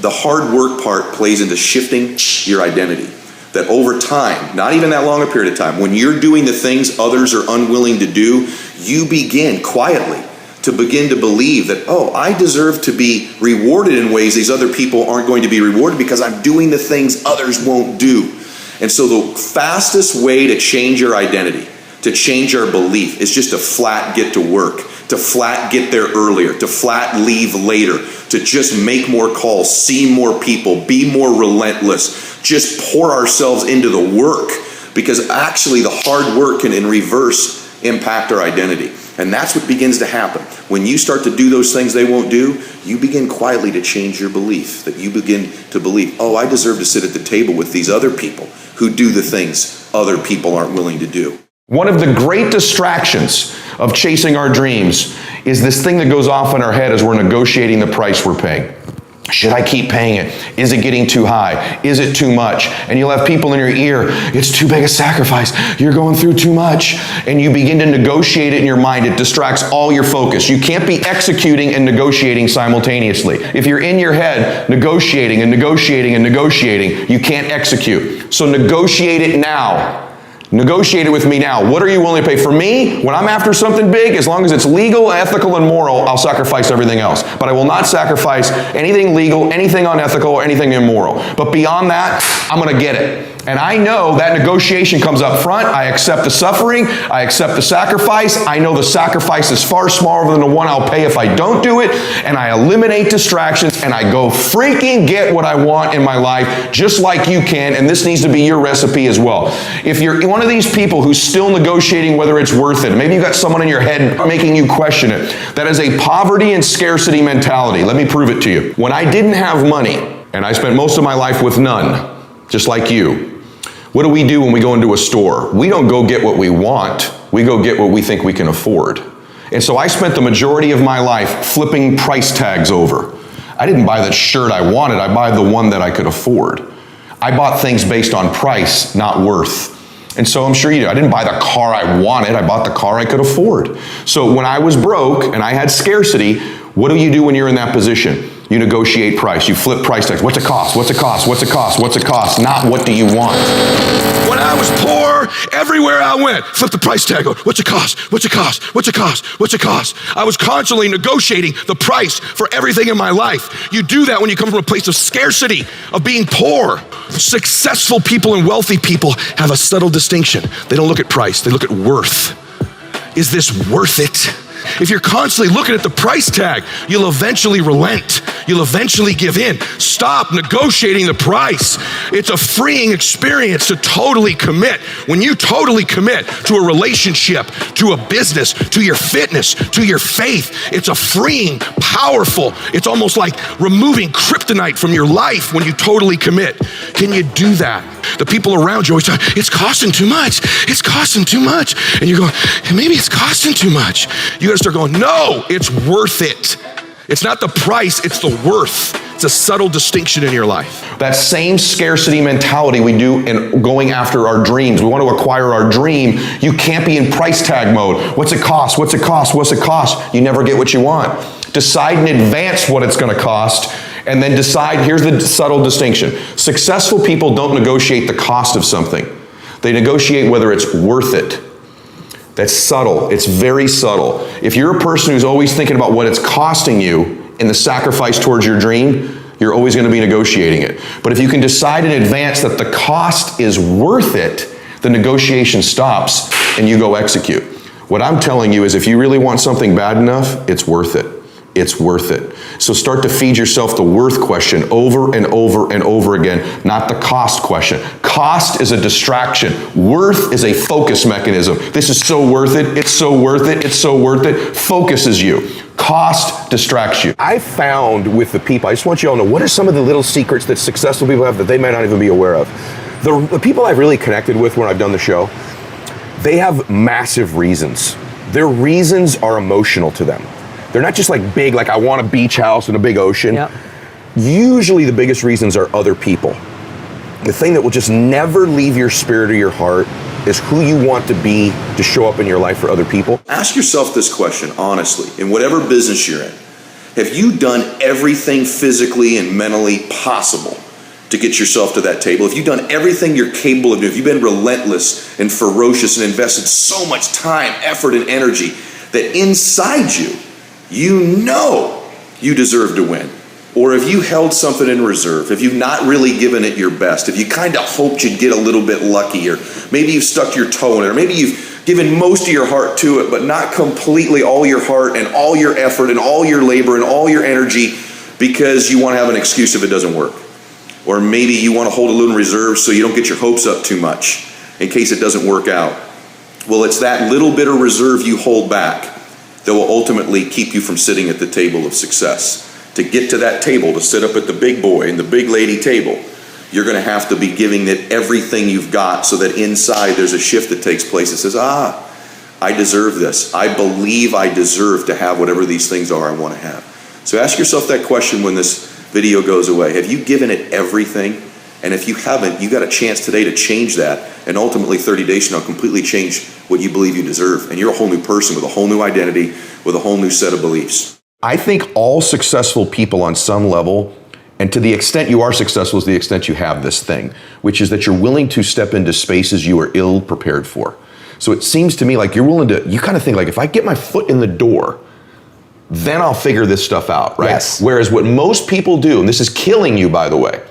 The hard work part plays into shifting your identity. That over time, not even that long a period of time, when you're doing the things others are unwilling to do, you begin quietly to begin to believe that, oh, I deserve to be rewarded in ways these other people aren't going to be rewarded because I'm doing the things others won't do. And so the fastest way to change your identity, to change our belief, is just to flat get to work, to flat get there earlier, to flat leave later, to just make more calls, see more people, be more relentless, just pour ourselves into the work, because actually the hard work can in reverse impact our identity. And that's what begins to happen. When you start to do those things they won't do, you begin quietly to change your belief, that you begin to believe, oh, I deserve to sit at the table with these other people who do the things other people aren't willing to do. One of the great distractions of chasing our dreams is this thing that goes off in our head as we're negotiating the price we're paying. Should I keep paying it? Is it getting too high? Is it too much? And you'll have people in your ear, it's too big a sacrifice. You're going through too much. And you begin to negotiate it in your mind. It distracts all your focus. You can't be executing and negotiating simultaneously. If you're in your head negotiating and negotiating and negotiating, you can't execute. So negotiate it now. Negotiate it with me now. What are you willing to pay? For me, when I'm after something big, as long as it's legal, ethical, and moral, I'll sacrifice everything else. But I will not sacrifice anything legal, anything unethical, or anything immoral. But beyond that, I'm going to get it. And I know that negotiation comes up front. I accept the suffering. I accept the sacrifice. I know the sacrifice is far smaller than the one I'll pay if I don't do it. And I eliminate distractions and I go freaking get what I want in my life, just like you can. And this needs to be your recipe as well. If you're one of these people who's still negotiating whether it's worth it, maybe you've got someone in your head making you question it, that is a poverty and scarcity mentality. Let me prove it to you. When I didn't have money, and I spent most of my life with none, just like you, what do we do when we go into a store? We don't go get what we want. We go get what we think we can afford. And so I spent the majority of my life flipping price tags over. I didn't buy the shirt I wanted. I bought the one that I could afford. I bought things based on price, not worth. And so I'm sure you do. I didn't buy the car I wanted. I bought the car I could afford. So when I was broke and I had scarcity, what do you do when you're in that position? You negotiate price. You flip price tags. What's it cost? What's it cost? What's it cost? What's it cost? Not what do you want? When I was poor, everywhere I went, flip the price tag. What's it cost? What's it cost? What's it cost? What's it cost? I was constantly negotiating the price for everything in my life. You do that when you come from a place of scarcity, of being poor. Successful people and wealthy people have a subtle distinction. They don't look at price. They look at worth. Is this worth it? If you're constantly looking at the price tag, you'll eventually relent. You'll eventually give in. Stop negotiating the price. It's a freeing experience to totally commit. When you totally commit to a relationship, to a business, to your fitness, to your faith, it's a freeing, powerful, it's almost like removing kryptonite from your life when you totally commit. Can you do that? The people around you always say, it's costing too much. It's costing too much. And you're going, maybe it's costing too much. You gotta start going, no, it's worth it. It's not the price, it's the worth. It's a subtle distinction in your life. That same scarcity mentality we do in going after our dreams. We want to acquire our dream. You can't be in price tag mode. What's it cost? What's it cost? What's it cost? You never get what you want. Decide in advance what it's going to cost, and then decide, here's the subtle distinction. Successful people don't negotiate the cost of something. They negotiate whether it's worth it. That's subtle. It's very subtle. If you're a person who's always thinking about what it's costing you in the sacrifice towards your dream, you're always going to be negotiating it. But if you can decide in advance that the cost is worth it, the negotiation stops and you go execute. What I'm telling you is if you really want something bad enough, it's worth it. It's worth it. So start to feed yourself the worth question over and over and over again, not the cost question. Cost is a distraction. Worth is a focus mechanism. This is so worth it. It's so worth it. It's so worth it. Focuses you. Cost distracts you. I found with the people, I just want you all to know, what are some of the little secrets that successful people have that they might not even be aware of? The people I've really connected with when I've done the show, they have massive reasons. Their reasons are emotional to them. They're not just like big, like I want a beach house and a big ocean. Yep. Usually the biggest reasons are other people. The thing that will just never leave your spirit or your heart is who you want to be to show up in your life for other people. Ask yourself this question, honestly, in whatever business you're in. Have you done everything physically and mentally possible to get yourself to that table, if you've done everything you're capable of doing, if you've been relentless and ferocious and invested so much time, effort, and energy that inside you, you know you deserve to win. Or if you held something in reserve, if you've not really given it your best, if you kind of hoped you'd get a little bit lucky, or maybe you've stuck your toe in it, or maybe you've given most of your heart to it, but not completely all your heart and all your effort and all your labor and all your energy because you want to have an excuse if it doesn't work. Or maybe you want to hold a little in reserve so you don't get your hopes up too much in case it doesn't work out. Well, it's that little bit of reserve you hold back that will ultimately keep you from sitting at the table of success. To get to that table, to sit up at the big boy and the big lady table, you're going to have to be giving it everything you've got so that inside there's a shift that takes place that says, I deserve this. I believe I deserve to have whatever these things are I want to have. So ask yourself that question when this video goes away. Have you given it everything? And if you haven't, you got a chance today to change that, and ultimately 30 days from now completely change what you believe you deserve. And you're a whole new person with a whole new identity, with a whole new set of beliefs. I think all successful people on some level, and to the extent you are successful is the extent you have this thing, which is that you're willing to step into spaces you are ill prepared for. So it seems to me like you're willing to, you kind of think like, if I get my foot in the door, then I'll figure this stuff out, right? Yes. Whereas what most people do, and this is killing you, by the way,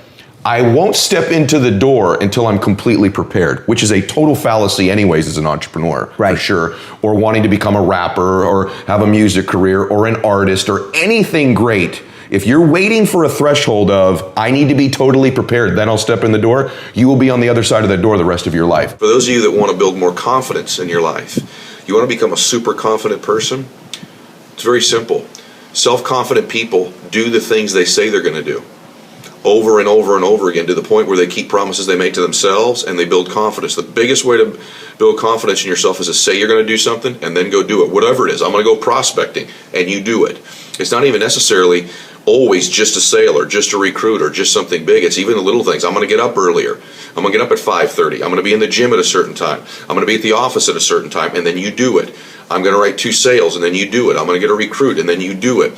I won't step into the door until I'm completely prepared, which is a total fallacy anyways as an entrepreneur, Right. for sure, or wanting to become a rapper or have a music career or an artist or anything great. If you're waiting for a threshold of, I need to be totally prepared, then I'll step in the door, you will be on the other side of that door the rest of your life. For those of you that want to build more confidence in your life, you want to become a super confident person, it's very simple. Self-confident people do the things they say they're going to do over and over and over again to the point where they keep promises they make to themselves and they build confidence. The biggest way to build confidence in yourself is to say you're going to do something and then go do it. Whatever it is, I'm going to go prospecting, and you do it. It's not even necessarily always just a sale or just a recruit or just something big. It's even the little things. I'm going to get up earlier. I'm going to get up at 5:30. I'm going to be in the gym at a certain time. I'm going to be at the office at a certain time, and then you do it. I'm going to write 2 sales, and then you do it. I'm going to get a recruit, and then you do it.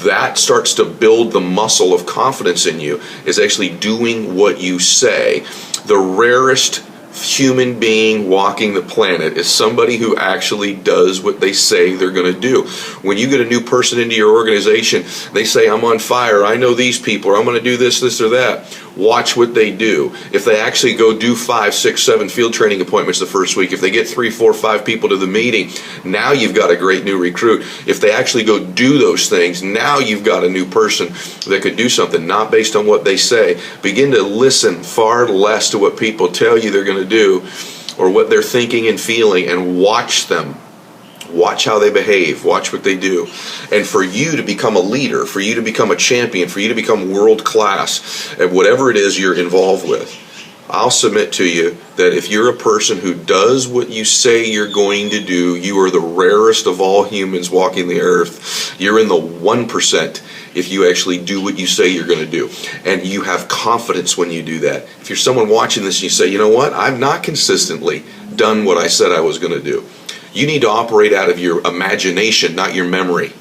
That starts to build the muscle of confidence in you, is actually doing what you say. The rarest human being walking the planet is somebody who actually does what they say they're going to do. When you get a new person into your organization, they say, I'm on fire, I know these people, or I'm going to do this, this, or that. Watch what they do. If they actually go do 5, 6, 7 field training appointments the first week, if they get 3, 4, 5 people to the meeting, now you've got a great new recruit. If they actually go do those things, now you've got a new person that could do something, not based on what they say. Begin to listen far less to what people tell you they're going to do or what they're thinking and feeling, and watch them. Watch how they behave, watch what they do. And for you to become a leader, for you to become a champion, for you to become world class at whatever it is you're involved with, I'll submit to you that if you're a person who does what you say you're going to do, you are the rarest of all humans walking the earth. You're in the 1% if you actually do what you say you're going to do. And you have confidence when you do that. If you're someone watching this and you say, you know what, I've not consistently done what I said I was going to do. You need to operate out of your imagination, not your memory.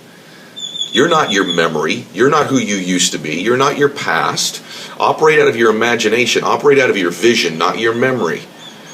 You're not your memory. You're not who you used to be. You're not your past. Operate out of your imagination. Operate out of your vision, not your memory.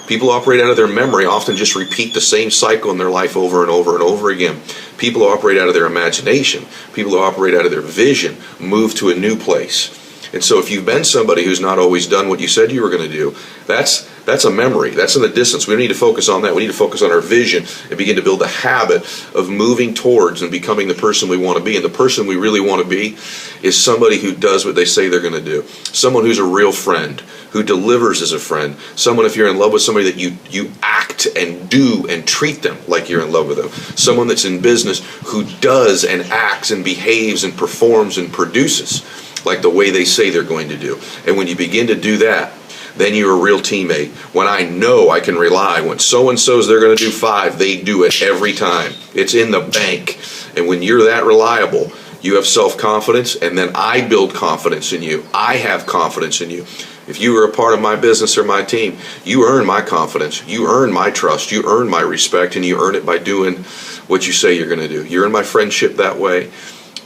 People who operate out of their memory often just repeat the same cycle in their life over and over and over again. People who operate out of their imagination, people who operate out of their vision, move to a new place. And so if you've been somebody who's not always done what you said you were going to do, that's a memory. That's in the distance. We don't need to focus on that. We need to focus on our vision and begin to build a habit of moving towards and becoming the person we want to be. And the person we really want to be is somebody who does what they say they're going to do. Someone who's a real friend, who delivers as a friend. Someone, if you're in love with somebody, that you act and do and treat them like you're in love with them. Someone that's in business who does and acts and behaves and performs and produces like the way they say they're going to do. And when you begin to do that, then you're a real teammate. When I know I can rely, when so-and-so's they're going to do 5, they do it every time. It's in the bank. And when you're that reliable, you have self-confidence, and then I build confidence in you. I have confidence in you. If you are a part of my business or my team, you earn my confidence. You earn my trust. You earn my respect, and you earn it by doing what you say you're going to do. You earn my friendship that way.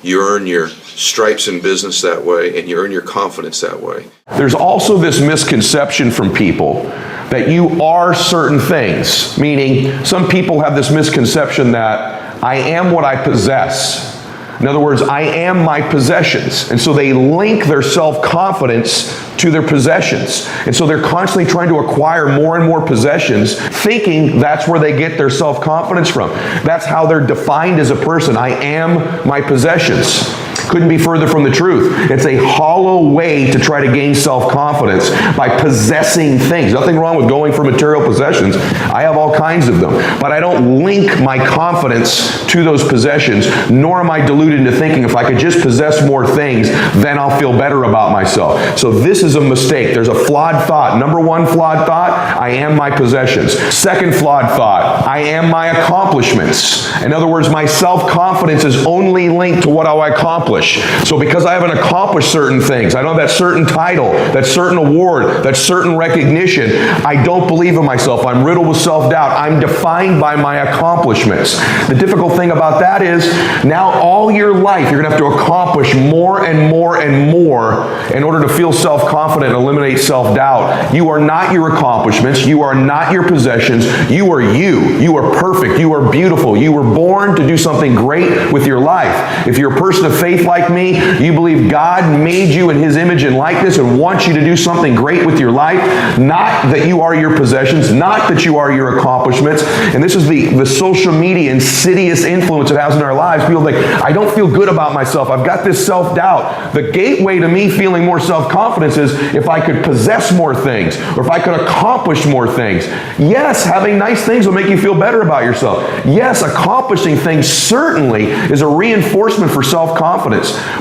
You earn your stripes in business that way, and you earn your confidence that way. There's also this misconception from people that you are certain things, meaning some people have this misconception that I am what I possess. In other words, I am my possessions. And so they link their self-confidence to their possessions. And so they're constantly trying to acquire more and more possessions, thinking that's where they get their self-confidence from. That's how they're defined as a person. I am my possessions. Couldn't be further from the truth. It's a hollow way to try to gain self-confidence by possessing things. Nothing wrong with going for material possessions. I have all kinds of them. But I don't link my confidence to those possessions, nor am I deluded into thinking if I could just possess more things, then I'll feel better about myself. So this is a mistake. There's a flawed thought. Number one flawed thought, I am my possessions. Second flawed thought, I am my accomplishments. In other words, my self-confidence is only linked to what I accomplish. So because I haven't accomplished certain things, I don't have that certain title, that certain award, that certain recognition, I don't believe in myself. I'm riddled with self-doubt. I'm defined by my accomplishments. The difficult thing about that is now all your life you're going to have to accomplish more and more and more in order to feel self-confident and eliminate self-doubt. You are not your accomplishments. You are not your possessions. You are you. You are perfect. You are beautiful. You were born to do something great with your life. If you're a person of faith like me, you believe God made you in His image and likeness and wants you to do something great with your life, not that you are your possessions, not that you are your accomplishments. And this is the social media insidious influence it has in our lives. People think, I don't feel good about myself. I've got this self-doubt. The gateway to me feeling more self-confidence is if I could possess more things or if I could accomplish more things. Yes, having nice things will make you feel better about yourself. Yes, accomplishing things certainly is a reinforcement for self-confidence,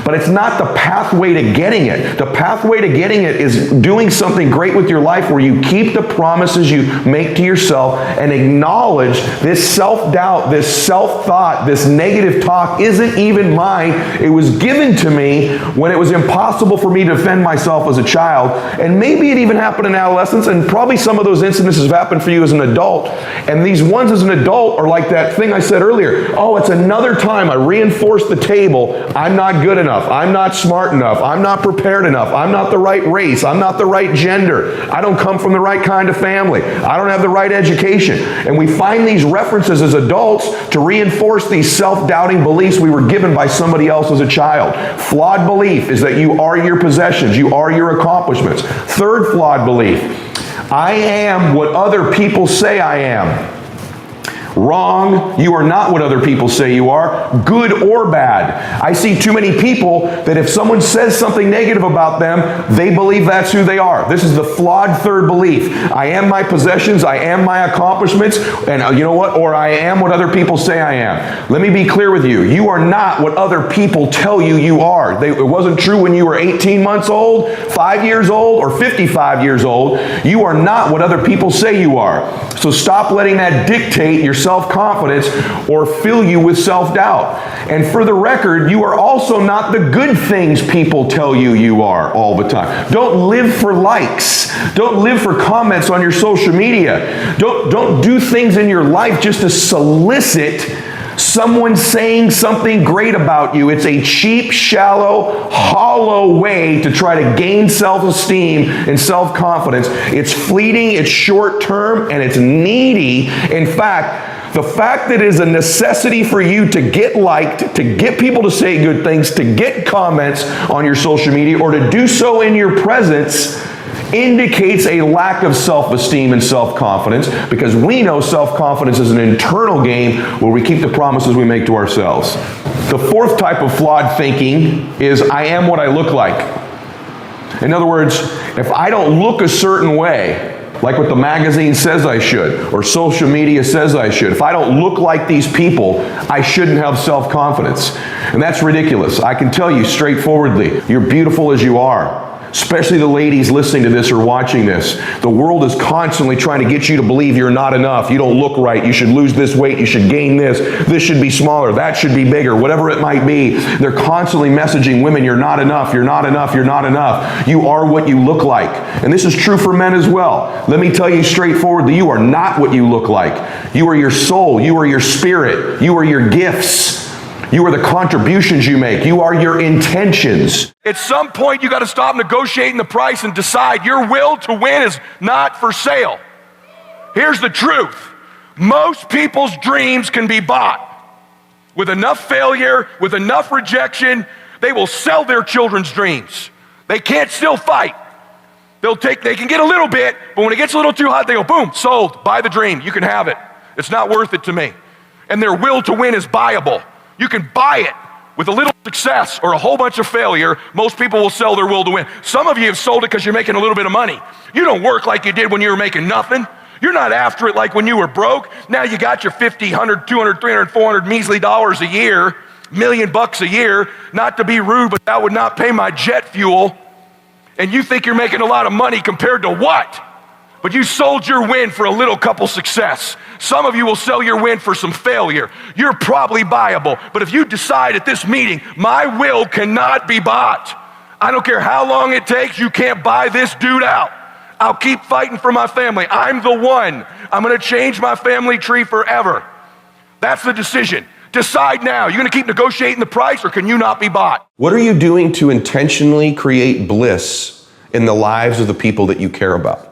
but it's not the pathway to getting it. The pathway to getting it is doing something great with your life where you keep the promises you make to yourself and acknowledge this self-doubt, this self-thought, this negative talk isn't even mine. It was given to me when it was impossible for me to defend myself as a child. And maybe it even happened in adolescence, and probably some of those incidences have happened for you as an adult. And these ones as an adult are like that thing I said earlier. Oh, it's another time I reinforced the table. I'm not good enough. I'm not smart enough. I'm not prepared enough. I'm not the right race. I'm not the right gender. I don't come from the right kind of family. I don't have the right education. And we find these references as adults to reinforce these self-doubting beliefs we were given by somebody else as a child. Flawed belief is that you are your possessions. You are your accomplishments. Third flawed belief, I am what other people say I am. Wrong. You are not what other people say you are, good or bad. I see too many people that if someone says something negative about them, they believe that's who they are. This is the flawed third belief. I am my possessions, I am my accomplishments, and you know what? Or I am what other people say I am. Let me be clear with you. You are not what other people tell you you are. It wasn't true when you were 18 months old, 5 years old, or 55 years old. You are not what other people say you are. So stop letting that dictate your self-confidence or fill you with self-doubt. And for the record, you are also not the good things people tell you you are all the time. Don't live for likes. Don't live for comments on your social media. Don't do things in your life just to solicit someone saying something great about you. It's a cheap, shallow, hollow way to try to gain self-esteem and self-confidence. It's fleeting, it's short-term, and it's needy. In fact, the fact that it is a necessity for you to get liked, to get people to say good things, to get comments on your social media, or to do so in your presence indicates a lack of self-esteem and self-confidence, because we know self-confidence is an internal game where we keep the promises we make to ourselves. The fourth type of flawed thinking is I am what I look like. In other words, if I don't look a certain way, like what the magazine says I should, or social media says I should, if I don't look like these people, I shouldn't have self-confidence. And that's ridiculous. I can tell you straightforwardly, you're beautiful as you are. Especially the ladies listening to this or watching this. The world is constantly trying to get you to believe you're not enough. You don't look right. You should lose this weight. You should gain this. This should be smaller. That should be bigger. Whatever it might be. They're constantly messaging women, you're not enough. You're not enough. You're not enough. You are what you look like. And this is true for men as well. Let me tell you straightforwardly, you are not what you look like. You are your soul. You are your spirit. You are your gifts. You are the contributions you make. You are your intentions. At some point, you got to stop negotiating the price and decide your will to win is not for sale. Here's the truth. Most people's dreams can be bought. With enough failure, with enough rejection, they will sell their children's dreams. They can't still fight. They can get a little bit, but when it gets a little too hot, they go, boom, sold, buy the dream, you can have it. It's not worth it to me. And their will to win is buyable. You can buy it with a little success or a whole bunch of failure. Most people will sell their will to win. Some of you have sold it because you're making a little bit of money. You don't work like you did when you were making nothing. You're not after it like when you were broke. Now you got your 50, 100, 200, 300, 400 measly dollars a year, $1 million a year. Not to be rude, but that would not pay my jet fuel. And you think you're making a lot of money compared to what? But you sold your win for a little couple success. Some of you will sell your win for some failure. You're probably buyable. But if you decide at this meeting, my will cannot be bought. I don't care how long it takes, you can't buy this dude out. I'll keep fighting for my family. I'm the one. I'm gonna change my family tree forever. That's the decision. Decide now. You're gonna keep negotiating the price, or can you not be bought? What are you doing to intentionally create bliss in the lives of the people that you care about?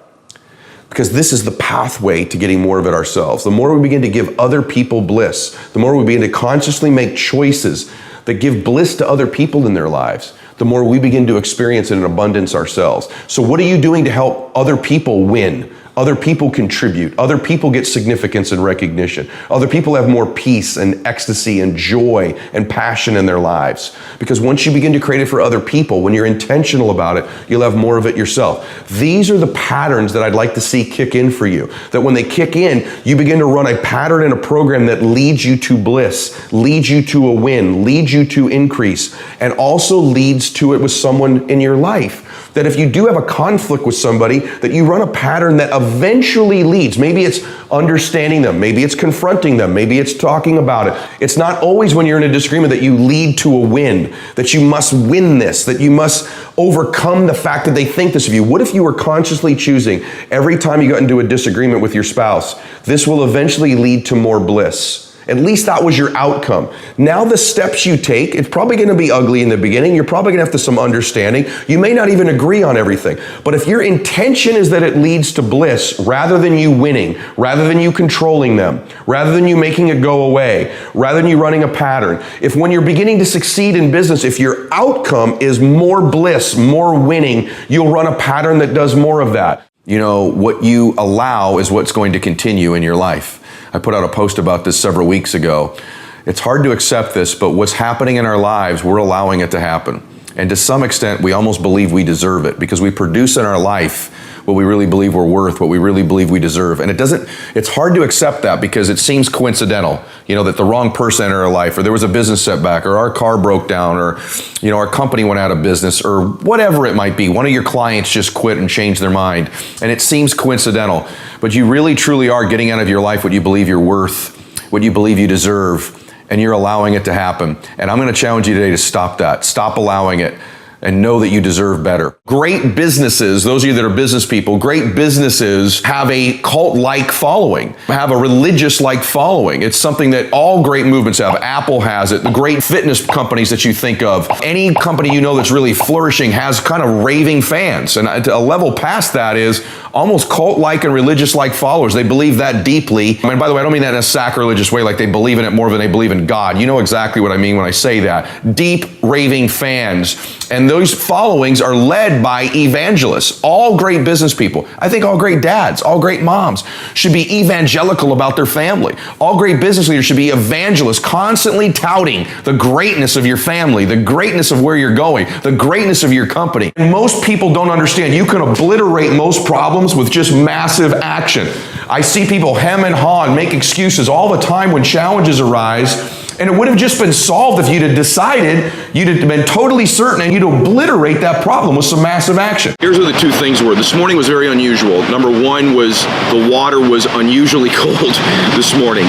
Because this is the pathway to getting more of it ourselves. The more we begin to give other people bliss, the more we begin to consciously make choices that give bliss to other people in their lives, the more we begin to experience it in abundance ourselves. So what are you doing to help other people win? Other people contribute. Other people get significance and recognition. Other people have more peace and ecstasy and joy and passion in their lives. Because once you begin to create it for other people, when you're intentional about it, you'll have more of it yourself. These are the patterns that I'd like to see kick in for you. That when they kick in, you begin to run a pattern and a program that leads you to bliss, leads you to a win, leads you to increase, and also leads to it with someone in your life. That if you do have a conflict with somebody, that you run a pattern that eventually leads. Maybe it's understanding them. Maybe it's confronting them. Maybe it's talking about it. It's not always when you're in a disagreement that you lead to a win, that you must win this, that you must overcome the fact that they think this of you. What if you were consciously choosing every time you got into a disagreement with your spouse, this will eventually lead to more bliss? At least that was your outcome. Now the steps you take, it's probably gonna be ugly in the beginning. You're probably gonna have to some understanding. You may not even agree on everything. But if your intention is that it leads to bliss, rather than you winning, rather than you controlling them, rather than you making it go away, rather than you running a pattern, if when you're beginning to succeed in business, if your outcome is more bliss, more winning, you'll run a pattern that does more of that. You know, what you allow is what's going to continue in your life. I put out a post about this several weeks ago. It's hard to accept this, but what's happening in our lives, we're allowing it to happen. And to some extent, we almost believe we deserve it because we produce in our life what we really believe we're worth, what we really believe we deserve. And it's hard to accept that because it seems coincidental, you know, that the wrong person entered our life, or there was a business setback, or our car broke down, or, you know, our company went out of business, or whatever it might be. One of your clients just quit and changed their mind. And it seems coincidental, but you really truly are getting out of your life what you believe you're worth, what you believe you deserve, and you're allowing it to happen. And I'm going to challenge you today to stop that. Stop allowing it. And know that you deserve better. Great businesses, those of you that are business people, great businesses have a cult-like following, have a religious-like following. It's something that all great movements have. Apple has it. The great fitness companies that you think of. Any company you know that's really flourishing has kind of raving fans. And a level past that is almost cult-like and religious-like followers. They believe that deeply. And by the way, I don't mean that in a sacrilegious way, like they believe in it more than they believe in God. You know exactly what I mean when I say that. Deep raving fans. And those followings are led by evangelists. All great business people. I think all great dads, all great moms should be evangelical about their family. All great business leaders should be evangelists, constantly touting the greatness of your family, the greatness of where you're going, the greatness of your company. And most people don't understand you can obliterate most problems with just massive action. I see people hem and haw and make excuses all the time when challenges arise. And it would have just been solved if you'd have decided, you'd have been totally certain, and you'd obliterate that problem with some massive action. Here's what the two things were. This morning was very unusual. Number one was the water was unusually cold this morning,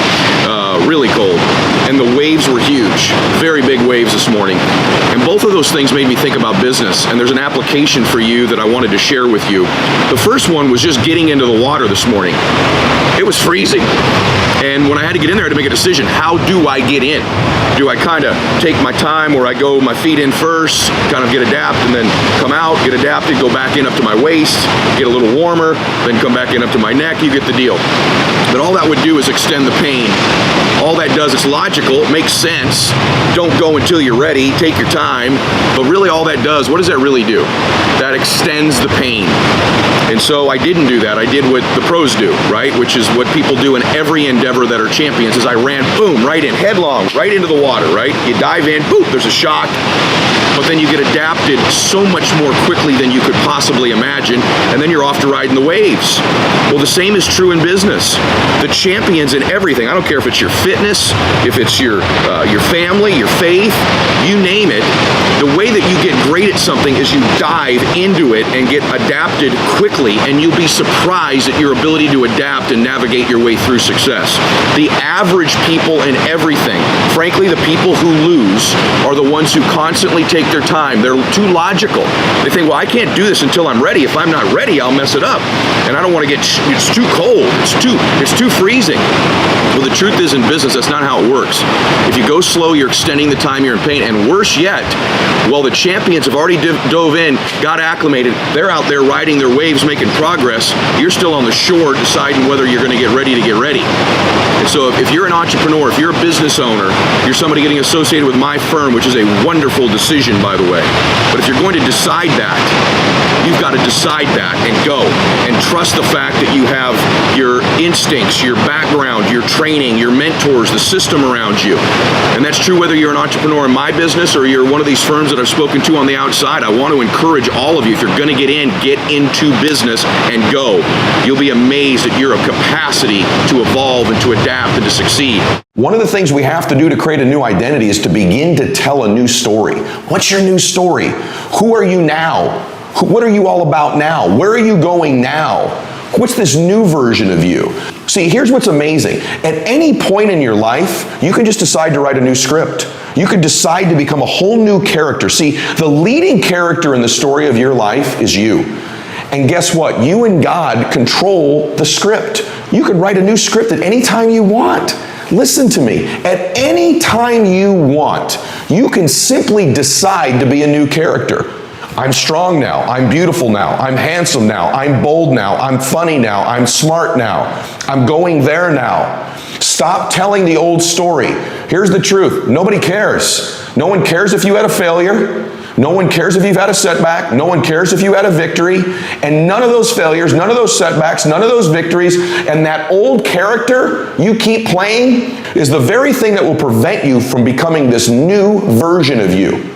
really cold. And the waves were huge, very big waves this morning. And both of those things made me think about business. And there's an application for you that I wanted to share with you. The first one was just getting into the water this morning. It was freezing. And when I had to get in there, I had to make a decision. How do I get in? Do I kind of take my time where I go my feet in first, kind of get adapted, and then come out, get adapted, go back in up to my waist, get a little warmer, then come back in up to my neck? You get the deal. But all that would do is extend the pain. All that does, it's logical, it makes sense. Don't go until you're ready, take your time. But really all that does, what does that really do? That extends the pain. And so I didn't do that. I did what the pros do, right? Which is what people do in every endeavor that are champions, is I ran, boom, right in, headlong, right into the water, right? You dive in, boom, there's a shock. But then you get adapted so much more quickly than you could possibly imagine, and then you're off to riding the waves. Well, the same is true in business. The champions in everything, I don't care if it's your fitness, if it's your family, your faith, you name it, the way that you get great at something is you dive into it and get adapted quickly, and you'll be surprised at your ability to adapt and navigate your way through success. The average people in everything, frankly, the people who lose are the ones who constantly take their time. They're too logical. They think, well, I can't do this until I'm ready. If I'm not ready, I'll mess it up. And I don't want to get, it's too cold. It's too freezing. Well, the truth is in business, that's not how it works. If you go slow, you're extending the time you're in pain. And worse yet, well, the champions have already dove in, got acclimated. They're out there riding their waves, making progress. You're still on the shore deciding whether you're going to get ready to get ready. And so if you're an entrepreneur, if you're a business owner, you're somebody getting associated with my firm, which is a wonderful decision, by the way. But if you're going to decide that, you've got to decide that and go and trust the fact that you have your instincts, your background, your training, your mentors, the system around you. And that's true whether you're an entrepreneur in my business or you're one of these firms that I've spoken to on the outside. I want to encourage all of you, if you're going to get into business and go. You'll be amazed at your capacity to evolve and to adapt and to succeed. One of the things we have to do to create a new identity is to begin to tell a new story. What's your new story? Who are you now? What are you all about now? Where are you going now? What's this new version of you? See, here's what's amazing. At any point in your life, you can just decide to write a new script. You could decide to become a whole new character. See, the leading character in the story of your life is you. And guess what? You and God control the script. You could write a new script at any time you want. Listen to me. At any time you want, you can simply decide to be a new character. I'm strong now. I'm beautiful now. I'm handsome now. I'm bold now. I'm funny now. I'm smart now. I'm going there now. Stop telling the old story. Here's the truth. Nobody cares. No one cares if you had a failure. No one cares if you've had a setback. No one cares if you had a victory. And none of those failures, none of those setbacks, none of those victories, and that old character you keep playing is the very thing that will prevent you from becoming this new version of you.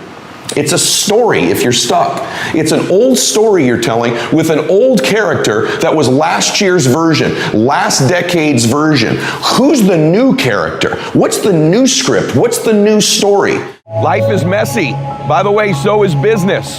It's a story if you're stuck. It's an old story you're telling with an old character that was last year's version, last decade's version. Who's the new character? What's the new script? What's the new story? Life is messy. By the way, so is business.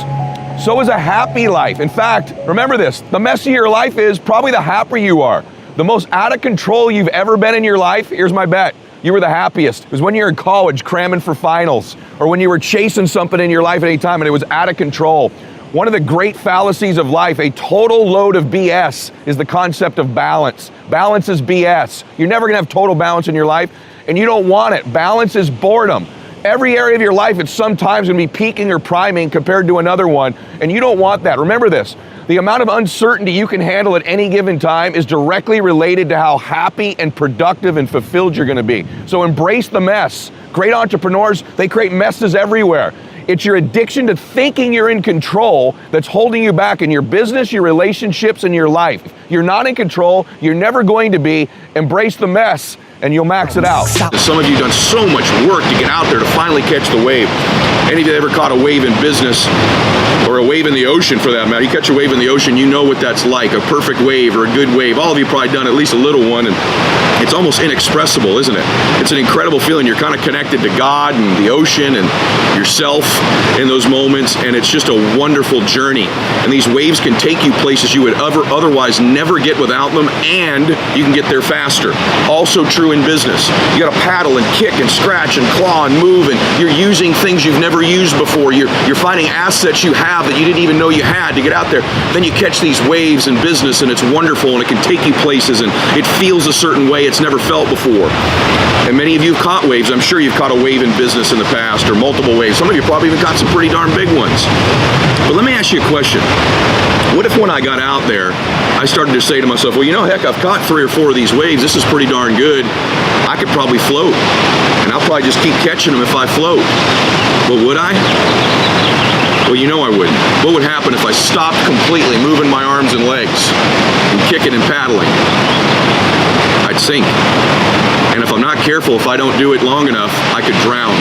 So is a happy life. In fact, remember this, the messier your life is, probably the happier you are. The most out of control you've ever been in your life, here's my bet, you were the happiest. It was when you were in college cramming for finals, or when you were chasing something in your life at any time and it was out of control. One of the great fallacies of life, a total load of BS, is the concept of balance. Balance is BS. You're never gonna have total balance in your life, and you don't want it. Balance is boredom. Every area of your life, it's sometimes gonna be peaking or priming compared to another one, and you don't want that. Remember this, the amount of uncertainty you can handle at any given time is directly related to how happy and productive and fulfilled you're gonna be. So embrace the mess. Great entrepreneurs, they create messes everywhere. It's your addiction to thinking you're in control that's holding you back in your business, your relationships, and your life. You're not in control, you're never going to be. Embrace the mess, and you'll max it out. Some of you have done so much work to get out there to finally catch the wave. Any of you ever caught a wave in business, or a wave in the ocean for that matter? You catch a wave in the ocean, you know what that's like, a perfect wave or a good wave. All of you probably done at least a little one, and it's almost inexpressible, isn't it? It's an incredible feeling. You're kind of connected to God and the ocean and yourself in those moments, and it's just a wonderful journey. And these waves can take you places you would otherwise never get without them, and you can get there faster. Also true in business. You gotta paddle and kick and scratch and claw and move, and you're using things you've never used before. You're finding assets you have that you didn't even know you had to get out there. Then you catch these waves in business, and it's wonderful, and it can take you places, and it feels a certain way it's never felt before. And many of you have caught waves. I'm sure you've caught a wave in business in the past, or multiple waves. Some of you probably even caught some pretty darn big ones. But let me ask you a question. What if when I got out there, I started to say to myself, well, you know, heck, I've caught 3 or 4 of these waves. This is pretty darn good. I could probably float, and I'll probably just keep catching them if I float. But would I? Well, you know I wouldn't. What would happen if I stopped completely moving my arms and legs and kicking and paddling? I'd sink. And if I'm not careful, if I don't do it long enough, I could drown.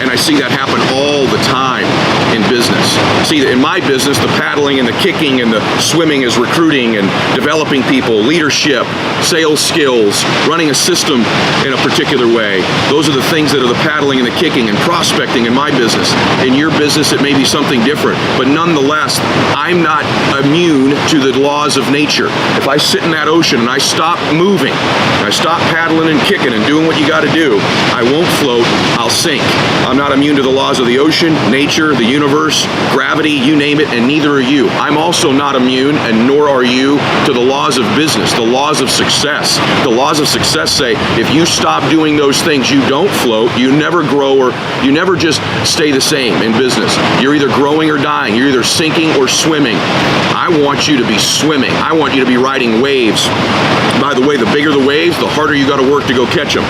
And I see that happen all the time in business. See, in my business, the paddling and the kicking and the swimming is recruiting and developing people, leadership, sales skills, running a system in a particular way. Those are the things that are the paddling and the kicking and prospecting in my business. In your business, it may be something different, but nonetheless, I'm not immune to the laws of nature. If I sit in that ocean and I stop moving, and I stop paddling and kicking and doing what you got to do, I won't float, I'll sink. I'm not immune to the laws of the ocean, nature, the universe, gravity, you name it, and neither are you. I'm also not immune, and nor are you, to the laws of business, the laws of success. The laws of success say if you stop doing those things, you don't float, you never grow, or you never just stay the same in business. You're either growing or dying. You're either sinking or swimming. I want you to be swimming. I want you to be riding waves. By the way, the bigger the waves, the harder you got to work to go catch them.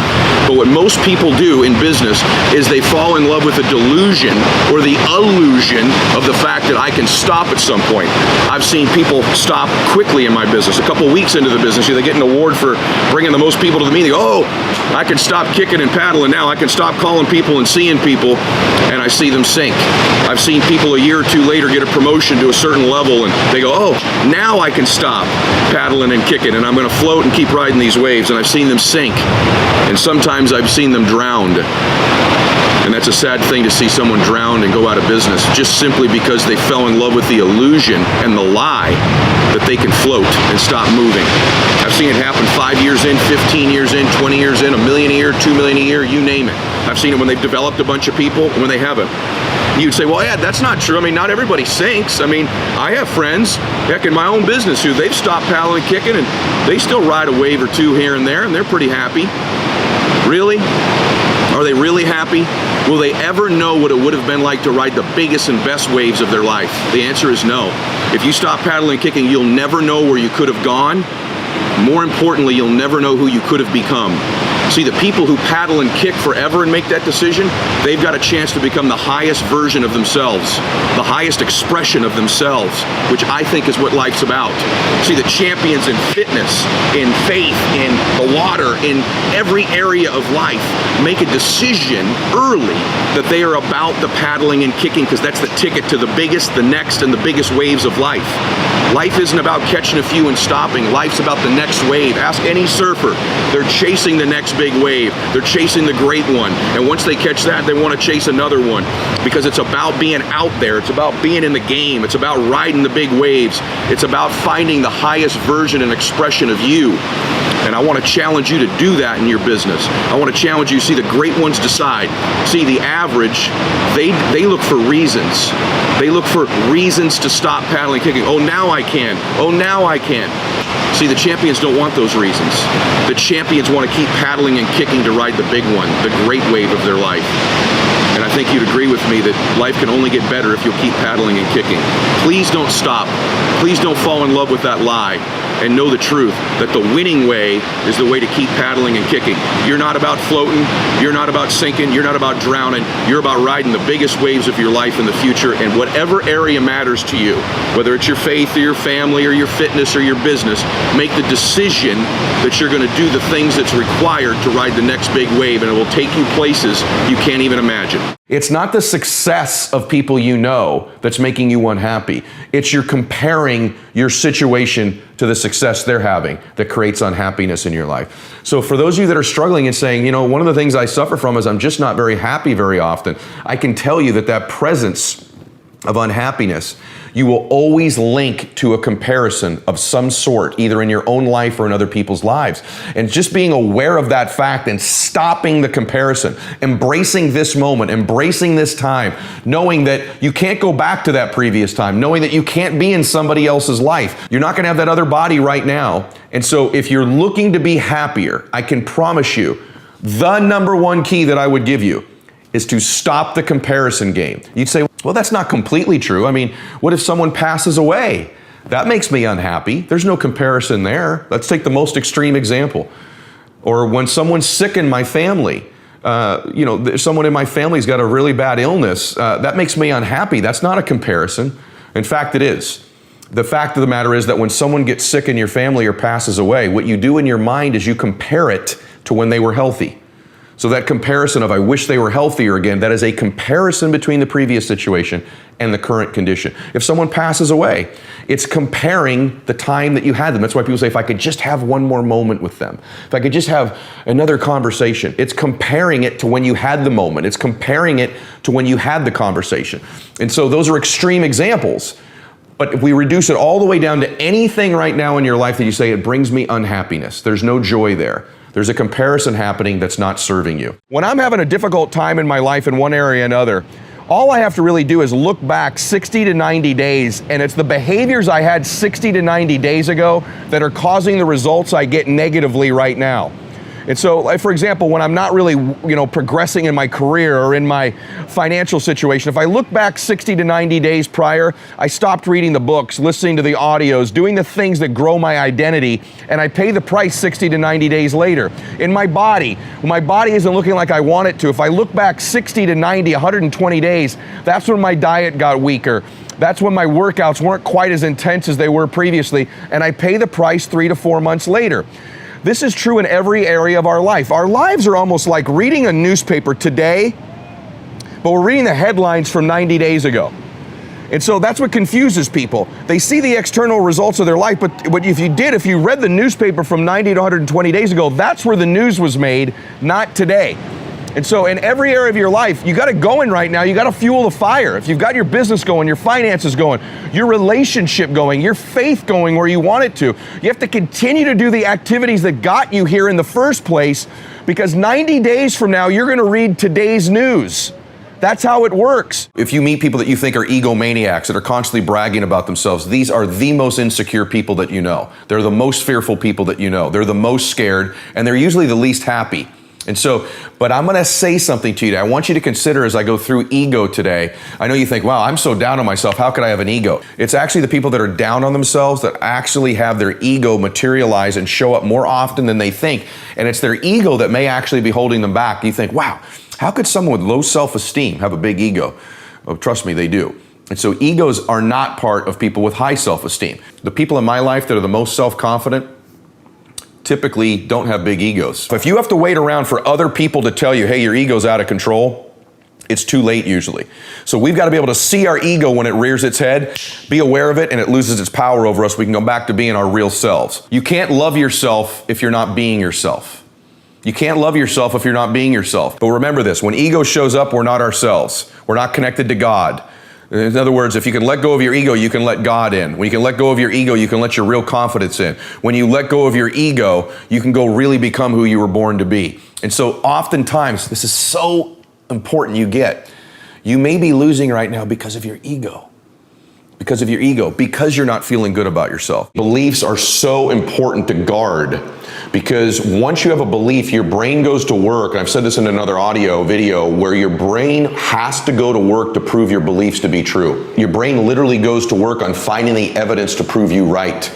But what most people do in business is they fall in love with the delusion or the illusion of the fact that I can stop at some point. I've seen people stop quickly in my business. A couple weeks into the business, they get an award for bringing the most people to the meeting. Oh, I can stop kicking and paddling now. I can stop calling people and seeing people, and I see them sink. I've seen people a year or 2 later get a promotion to a certain level, and they go, oh, now I can stop paddling and kicking, and I'm going to float and keep riding these waves. And I've seen them sink, and sometimes I've seen them drowned. And that's a sad thing to see someone drown and go out of business just simply because they fell in love with the illusion and the lie that they can float and stop moving. I've seen it happen 5 years in, 15 years in, 20 years in, $1 million a year, $2 million a year, you name it. I've seen it when they've developed a bunch of people and when they haven't. You'd say, well, yeah, that's not true. I mean, not everybody sinks. I mean, I have friends, heck, in my own business who they've stopped paddling and kicking and they still ride a wave or 2 here and there and they're pretty happy. Really? Are they really happy? Will they ever know what it would have been like to ride the biggest and best waves of their life? The answer is no. If you stop paddling and kicking, you'll never know where you could have gone. More importantly, you'll never know who you could have become. See, the people who paddle and kick forever and make that decision, they've got a chance to become the highest version of themselves, the highest expression of themselves, which I think is what life's about. See, the champions in fitness, in faith, in the water, in every area of life, make a decision early that they are about the paddling and kicking because that's the ticket to the biggest, the next, and the biggest waves of life. Life isn't about catching a few and stopping. Life's about the next wave. Ask any surfer. They're chasing the next big wave. They're chasing the great one. And once they catch that, they want to chase another one because it's about being out there. It's about being in the game. It's about riding the big waves. It's about finding the highest version and expression of you. And I want to challenge you to do that in your business. I want to challenge you, see, the great ones decide. See, the average, they look for reasons. They look for reasons to stop paddling, kicking. Oh, now I can. Oh, now I can. See, the champions don't want those reasons. The champions want to keep paddling and kicking to ride the big one, the great wave of their life. And I think you'd agree with me that life can only get better if you'll keep paddling and kicking. Please don't stop. Please don't fall in love with that lie. And know the truth that the winning way is the way to keep paddling and kicking. You're not about floating, you're not about sinking, you're not about drowning, you're about riding the biggest waves of your life in the future in whatever area matters to you. Whether it's your faith or your family or your fitness or your business, make the decision that you're going to do the things that's required to ride the next big wave, and it will take you places you can't even imagine. It's not the success of people you know that's making you unhappy. It's you're comparing your situation to the success they're having that creates unhappiness in your life. So for those of you that are struggling and saying, you know, one of the things I suffer from is I'm just not very happy very often, I can tell you that that presence of unhappiness, you will always link to a comparison of some sort, either in your own life or in other people's lives. And just being aware of that fact and stopping the comparison, embracing this moment, embracing this time, knowing that you can't go back to that previous time, knowing that you can't be in somebody else's life. You're not going to have that other body right now. And so if you're looking to be happier, I can promise you, the number one key that I would give you is to stop the comparison game. You'd say, well, that's not completely true. I mean, what if someone passes away? That makes me unhappy. There's no comparison there. Let's take the most extreme example. Or when someone's sick in my family, someone in my family's got a really bad illness, that makes me unhappy. That's not a comparison. In fact, it is. The fact of the matter is that when someone gets sick in your family or passes away, what you do in your mind is you compare it to when they were healthy. So that comparison of I wish they were healthier again, that is a comparison between the previous situation and the current condition. If someone passes away, it's comparing the time that you had them. That's why people say, if I could just have one more moment with them, if I could just have another conversation, it's comparing it to when you had the moment. It's comparing it to when you had the conversation. And so those are extreme examples. But if we reduce it all the way down to anything right now in your life that you say, it brings me unhappiness, there's no joy there. There's a comparison happening that's not serving you. When I'm having a difficult time in my life in one area or another, all I have to really do is look back 60 to 90 days, and it's the behaviors I had 60 to 90 days ago that are causing the results I get negatively right now. And so, like, for example, when I'm not really, progressing in my career or in my financial situation, if I look back 60 to 90 days prior, I stopped reading the books, listening to the audios, doing the things that grow my identity, and I pay the price 60 to 90 days later. In my body, when my body isn't looking like I want it to, if I look back 60 to 90, 120 days, that's when my diet got weaker. That's when my workouts weren't quite as intense as they were previously, and I pay the price 3 to 4 months later. This is true in every area of our life. Our lives are almost like reading a newspaper today, but we're reading the headlines from 90 days ago. And so that's what confuses people. They see the external results of their life, but if you read the newspaper from 90 to 120 days ago, that's where the news was made, not today. And so in every area of your life, you got it going right now. You got to fuel the fire. If you've got your business going, your finances going, your relationship going, your faith going where you want it to, you have to continue to do the activities that got you here in the first place, because 90 days from now, you're going to read today's news. That's how it works. If you meet people that you think are egomaniacs, that are constantly bragging about themselves, these are the most insecure people that you know. They're the most fearful people that you know. They're the most scared, and they're usually the least happy. And so, but I'm going to say something to you today. I want you to consider as I go through ego today. I know you think, wow, I'm so down on myself. How could I have an ego? It's actually the people that are down on themselves that actually have their ego materialize and show up more often than they think. And it's their ego that may actually be holding them back. You think, wow, how could someone with low self-esteem have a big ego? Oh, trust me, they do. And so egos are not part of people with high self-esteem. The people in my life that are the most self-confident typically don't have big egos. If you have to wait around for other people to tell you, hey, your ego's out of control, it's too late usually. So we've got to be able to see our ego when it rears its head, be aware of it, and it loses its power over us. We can go back to being our real selves. You can't love yourself if you're not being yourself. You can't love yourself if you're not being yourself. But remember this, when ego shows up, we're not ourselves. We're not connected to God. In other words, if you can let go of your ego, you can let God in. When you can let go of your ego, you can let your real confidence in. When you let go of your ego, you can go really become who you were born to be. And so oftentimes, this is so important you may be losing right now because of your ego. Because of your ego, because you're not feeling good about yourself. Beliefs are so important to guard, because once you have a belief, your brain goes to work, and I've said this in another audio video, where your brain has to go to work to prove your beliefs to be true. Your brain literally goes to work on finding the evidence to prove you right.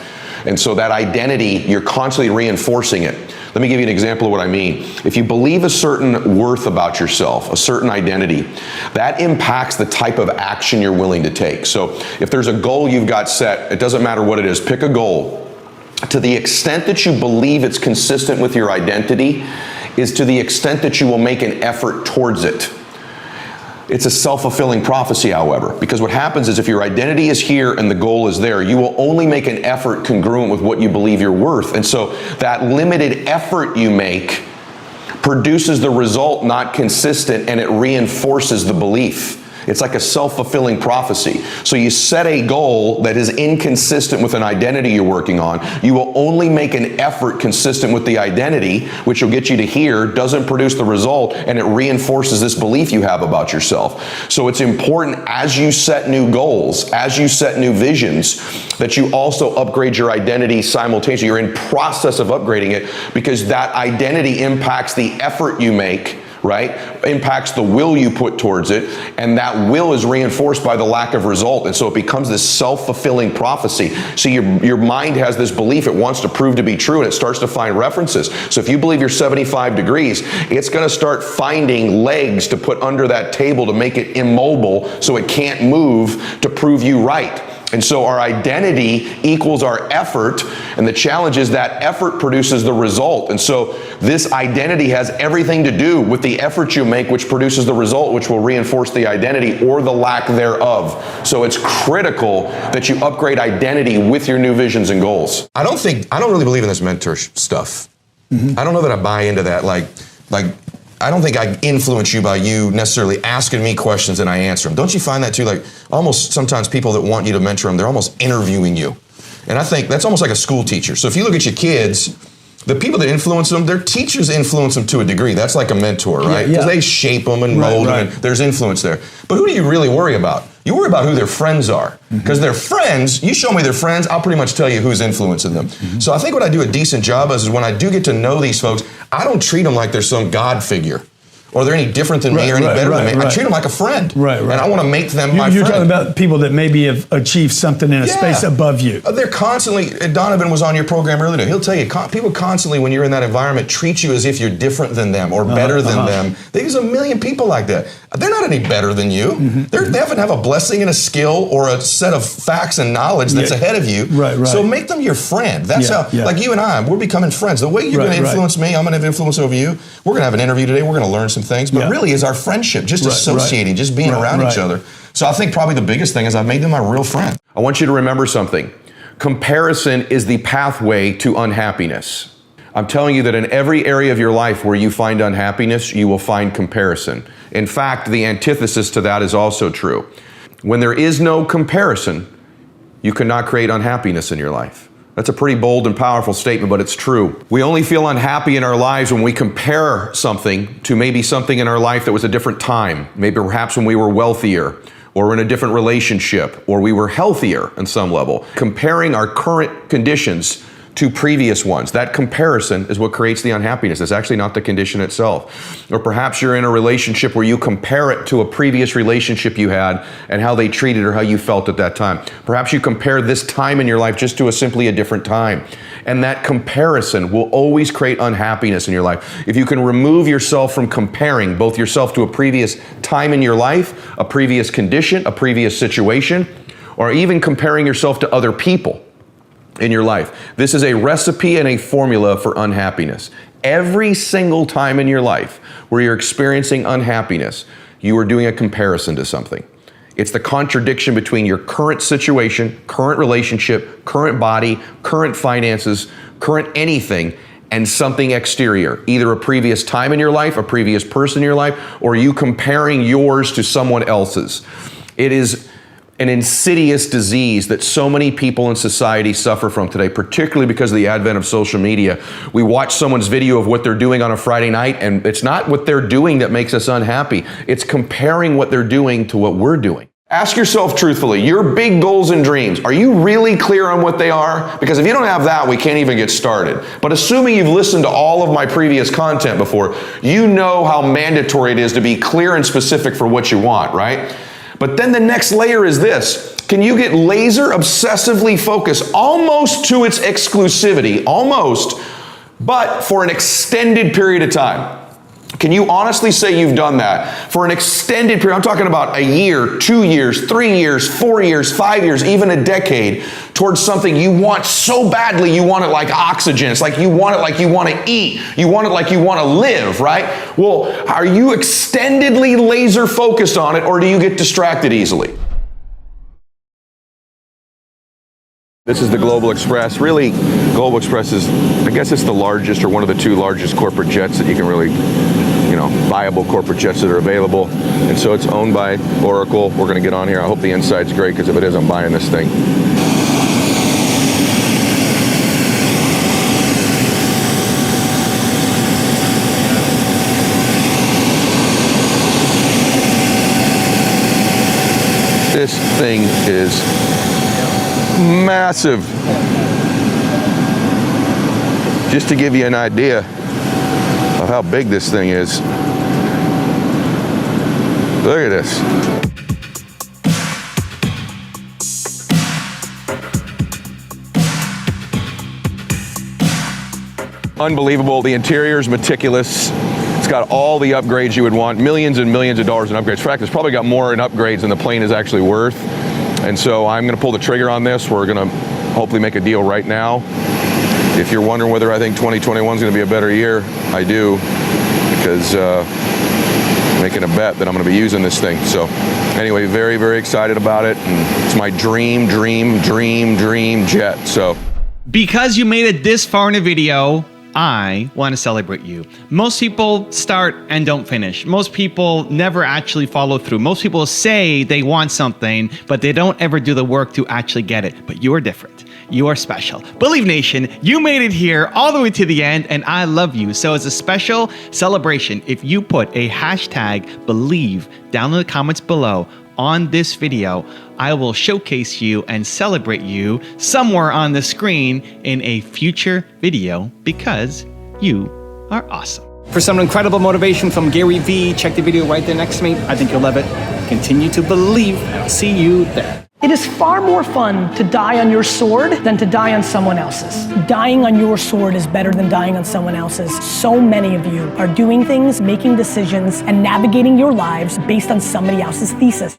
And so that identity, you're constantly reinforcing it. Let me give you an example of what I mean. If you believe a certain worth about yourself, a certain identity, that impacts the type of action you're willing to take. So if there's a goal you've got set, it doesn't matter what it is, pick a goal. To the extent that you believe it's consistent with your identity is to the extent that you will make an effort towards it. It's a self-fulfilling prophecy, however, because what happens is if your identity is here and the goal is there, you will only make an effort congruent with what you believe you're worth. And so that limited effort you make produces the result not consistent, and it reinforces the belief. It's like a self-fulfilling prophecy. So you set a goal that is inconsistent with an identity you're working on. You will only make an effort consistent with the identity, which will get you to here, doesn't produce the result, and it reinforces this belief you have about yourself. So it's important as you set new goals, as you set new visions, that you also upgrade your identity simultaneously. You're in process of upgrading it because that identity impacts the effort you make, right? Impacts the will you put towards it, and that will is reinforced by the lack of result, and so it becomes this self-fulfilling prophecy. So your mind has this belief it wants to prove to be true, and it starts to find references. So if you believe you're 75 degrees, it's going to start finding legs to put under that table to make it immobile so it can't move to prove you right. And so our identity equals our effort, and the challenge is that effort produces the result. And so this identity has everything to do with the effort you make, which produces the result, which will reinforce the identity or the lack thereof. So it's critical that you upgrade identity with your new visions and goals. I don't really believe in this mentor stuff. I don't know that I buy into that. Like I don't think I influence you by you necessarily asking me questions and I answer them. Don't you find that too? Like almost sometimes people that want you to mentor them, they're almost interviewing you. And I think that's almost like a school teacher. So if you look at your kids, the people that influence them, their teachers influence them to a degree. That's like a mentor, right? Because they shape them and mold them, and there's influence there. But who do you really worry about? You worry about who their friends are. Because their friends, you show me their friends, I'll pretty much tell you who's influencing them. So I think what I do a decent job of is when I do get to know these folks, I don't treat them like they're some God figure, or they're any different than me or any better than me. I treat them like a friend. And I want to make them my friend. You're talking about people that maybe have achieved something in a space above you. They're constantly, Donovan was on your program earlier, he'll tell you, people constantly, when you're in that environment, treat you as if you're different than them or better than them. There's a million people like that. They're not any better than you. They haven't have a blessing and a skill or a set of facts and knowledge that's ahead of you. So make them your friend. That's how, like you and I, we're becoming friends. The way you're going to influence me, I'm going to have influence over you. We're going to have an interview today. We're going to learn some things, but really is our friendship, just associating, just being around each other. So I think probably the biggest thing is I've made them my real friend. I want you to remember something. Comparison is the pathway to unhappiness. I'm telling you that in every area of your life where you find unhappiness, you will find comparison. In fact, the antithesis to that is also true. When there is no comparison, you cannot create unhappiness in your life. That's a pretty bold and powerful statement, but it's true. We only feel unhappy in our lives when we compare something to maybe something in our life that was a different time. Maybe perhaps when we were wealthier, or in a different relationship, or we were healthier on some level. Comparing our current conditions to previous ones. That comparison is what creates the unhappiness. It's actually not the condition itself. Or perhaps you're in a relationship where you compare it to a previous relationship you had and how they treated or how you felt at that time. Perhaps you compare this time in your life just to simply a different time. And that comparison will always create unhappiness in your life. If you can remove yourself from comparing both yourself to a previous time in your life, a previous condition, a previous situation, or even comparing yourself to other people in your life. This is a recipe and a formula for unhappiness. Every single time in your life where you're experiencing unhappiness, you are doing a comparison to something. It's the contradiction between your current situation, current relationship, current body, current finances, current anything, and something exterior. Either a previous time in your life, a previous person in your life, or you comparing yours to someone else's. It is an insidious disease that so many people in society suffer from today, particularly because of the advent of social media. We watch someone's video of what they're doing on a Friday night, and it's not what they're doing that makes us unhappy. It's comparing what they're doing to what we're doing. Ask yourself truthfully, your big goals and dreams, are you really clear on what they are? Because if you don't have that, we can't even get started. But assuming you've listened to all of my previous content before, you know how mandatory it is to be clear and specific for what you want, right? But then the next layer is this. Can you get laser obsessively focused almost to its exclusivity, almost, but for an extended period of time? Can you honestly say you've done that for an extended period? I'm talking about a year, 2 years, 3 years, 4 years, 5 years, even a decade towards something you want so badly, you want it like oxygen. It's like you want it like you want to eat. You want it like you want to live, right? Well, are you extendedly laser focused on it, or do you get distracted easily? This is the Global Express. Really, Global Express is, I guess it's the largest or one of the two largest corporate jets that you can really, viable corporate jets that are available. And so it's owned by Oracle. We're going to get on here. I hope the inside's great, because if it is, I'm buying this thing. This thing is massive. Just to give you an idea of how big this thing is. Look at this. Unbelievable. The interior is meticulous. It's got all the upgrades you would want, millions and millions of dollars in upgrades. In fact, it's probably got more in upgrades than the plane is actually worth. And so I'm gonna pull the trigger on this. We're gonna hopefully make a deal right now. If you're wondering whether I think 2021 is gonna be a better year, I do, because I'm making a bet that I'm gonna be using this thing. So anyway, very, very excited about it. And it's my dream jet, so. Because you made it this far in a video, I want to celebrate you. Most people start and don't finish. Most people never actually follow through. Most people say they want something, but they don't ever do the work to actually get it. But you are different. You are special. Believe Nation, you made it here all the way to the end, and I love you. So as a special celebration, if you put a hashtag believe down in the comments below on this video, I will showcase you and celebrate you somewhere on the screen in a future video, because you are awesome. For some incredible motivation from Gary Vee, check the video right there next to me. I think you'll love it. Continue to believe. I'll see you there. It is far more fun to die on your sword than to die on someone else's. Dying on your sword is better than dying on someone else's. So many of you are doing things, making decisions, and navigating your lives based on somebody else's thesis.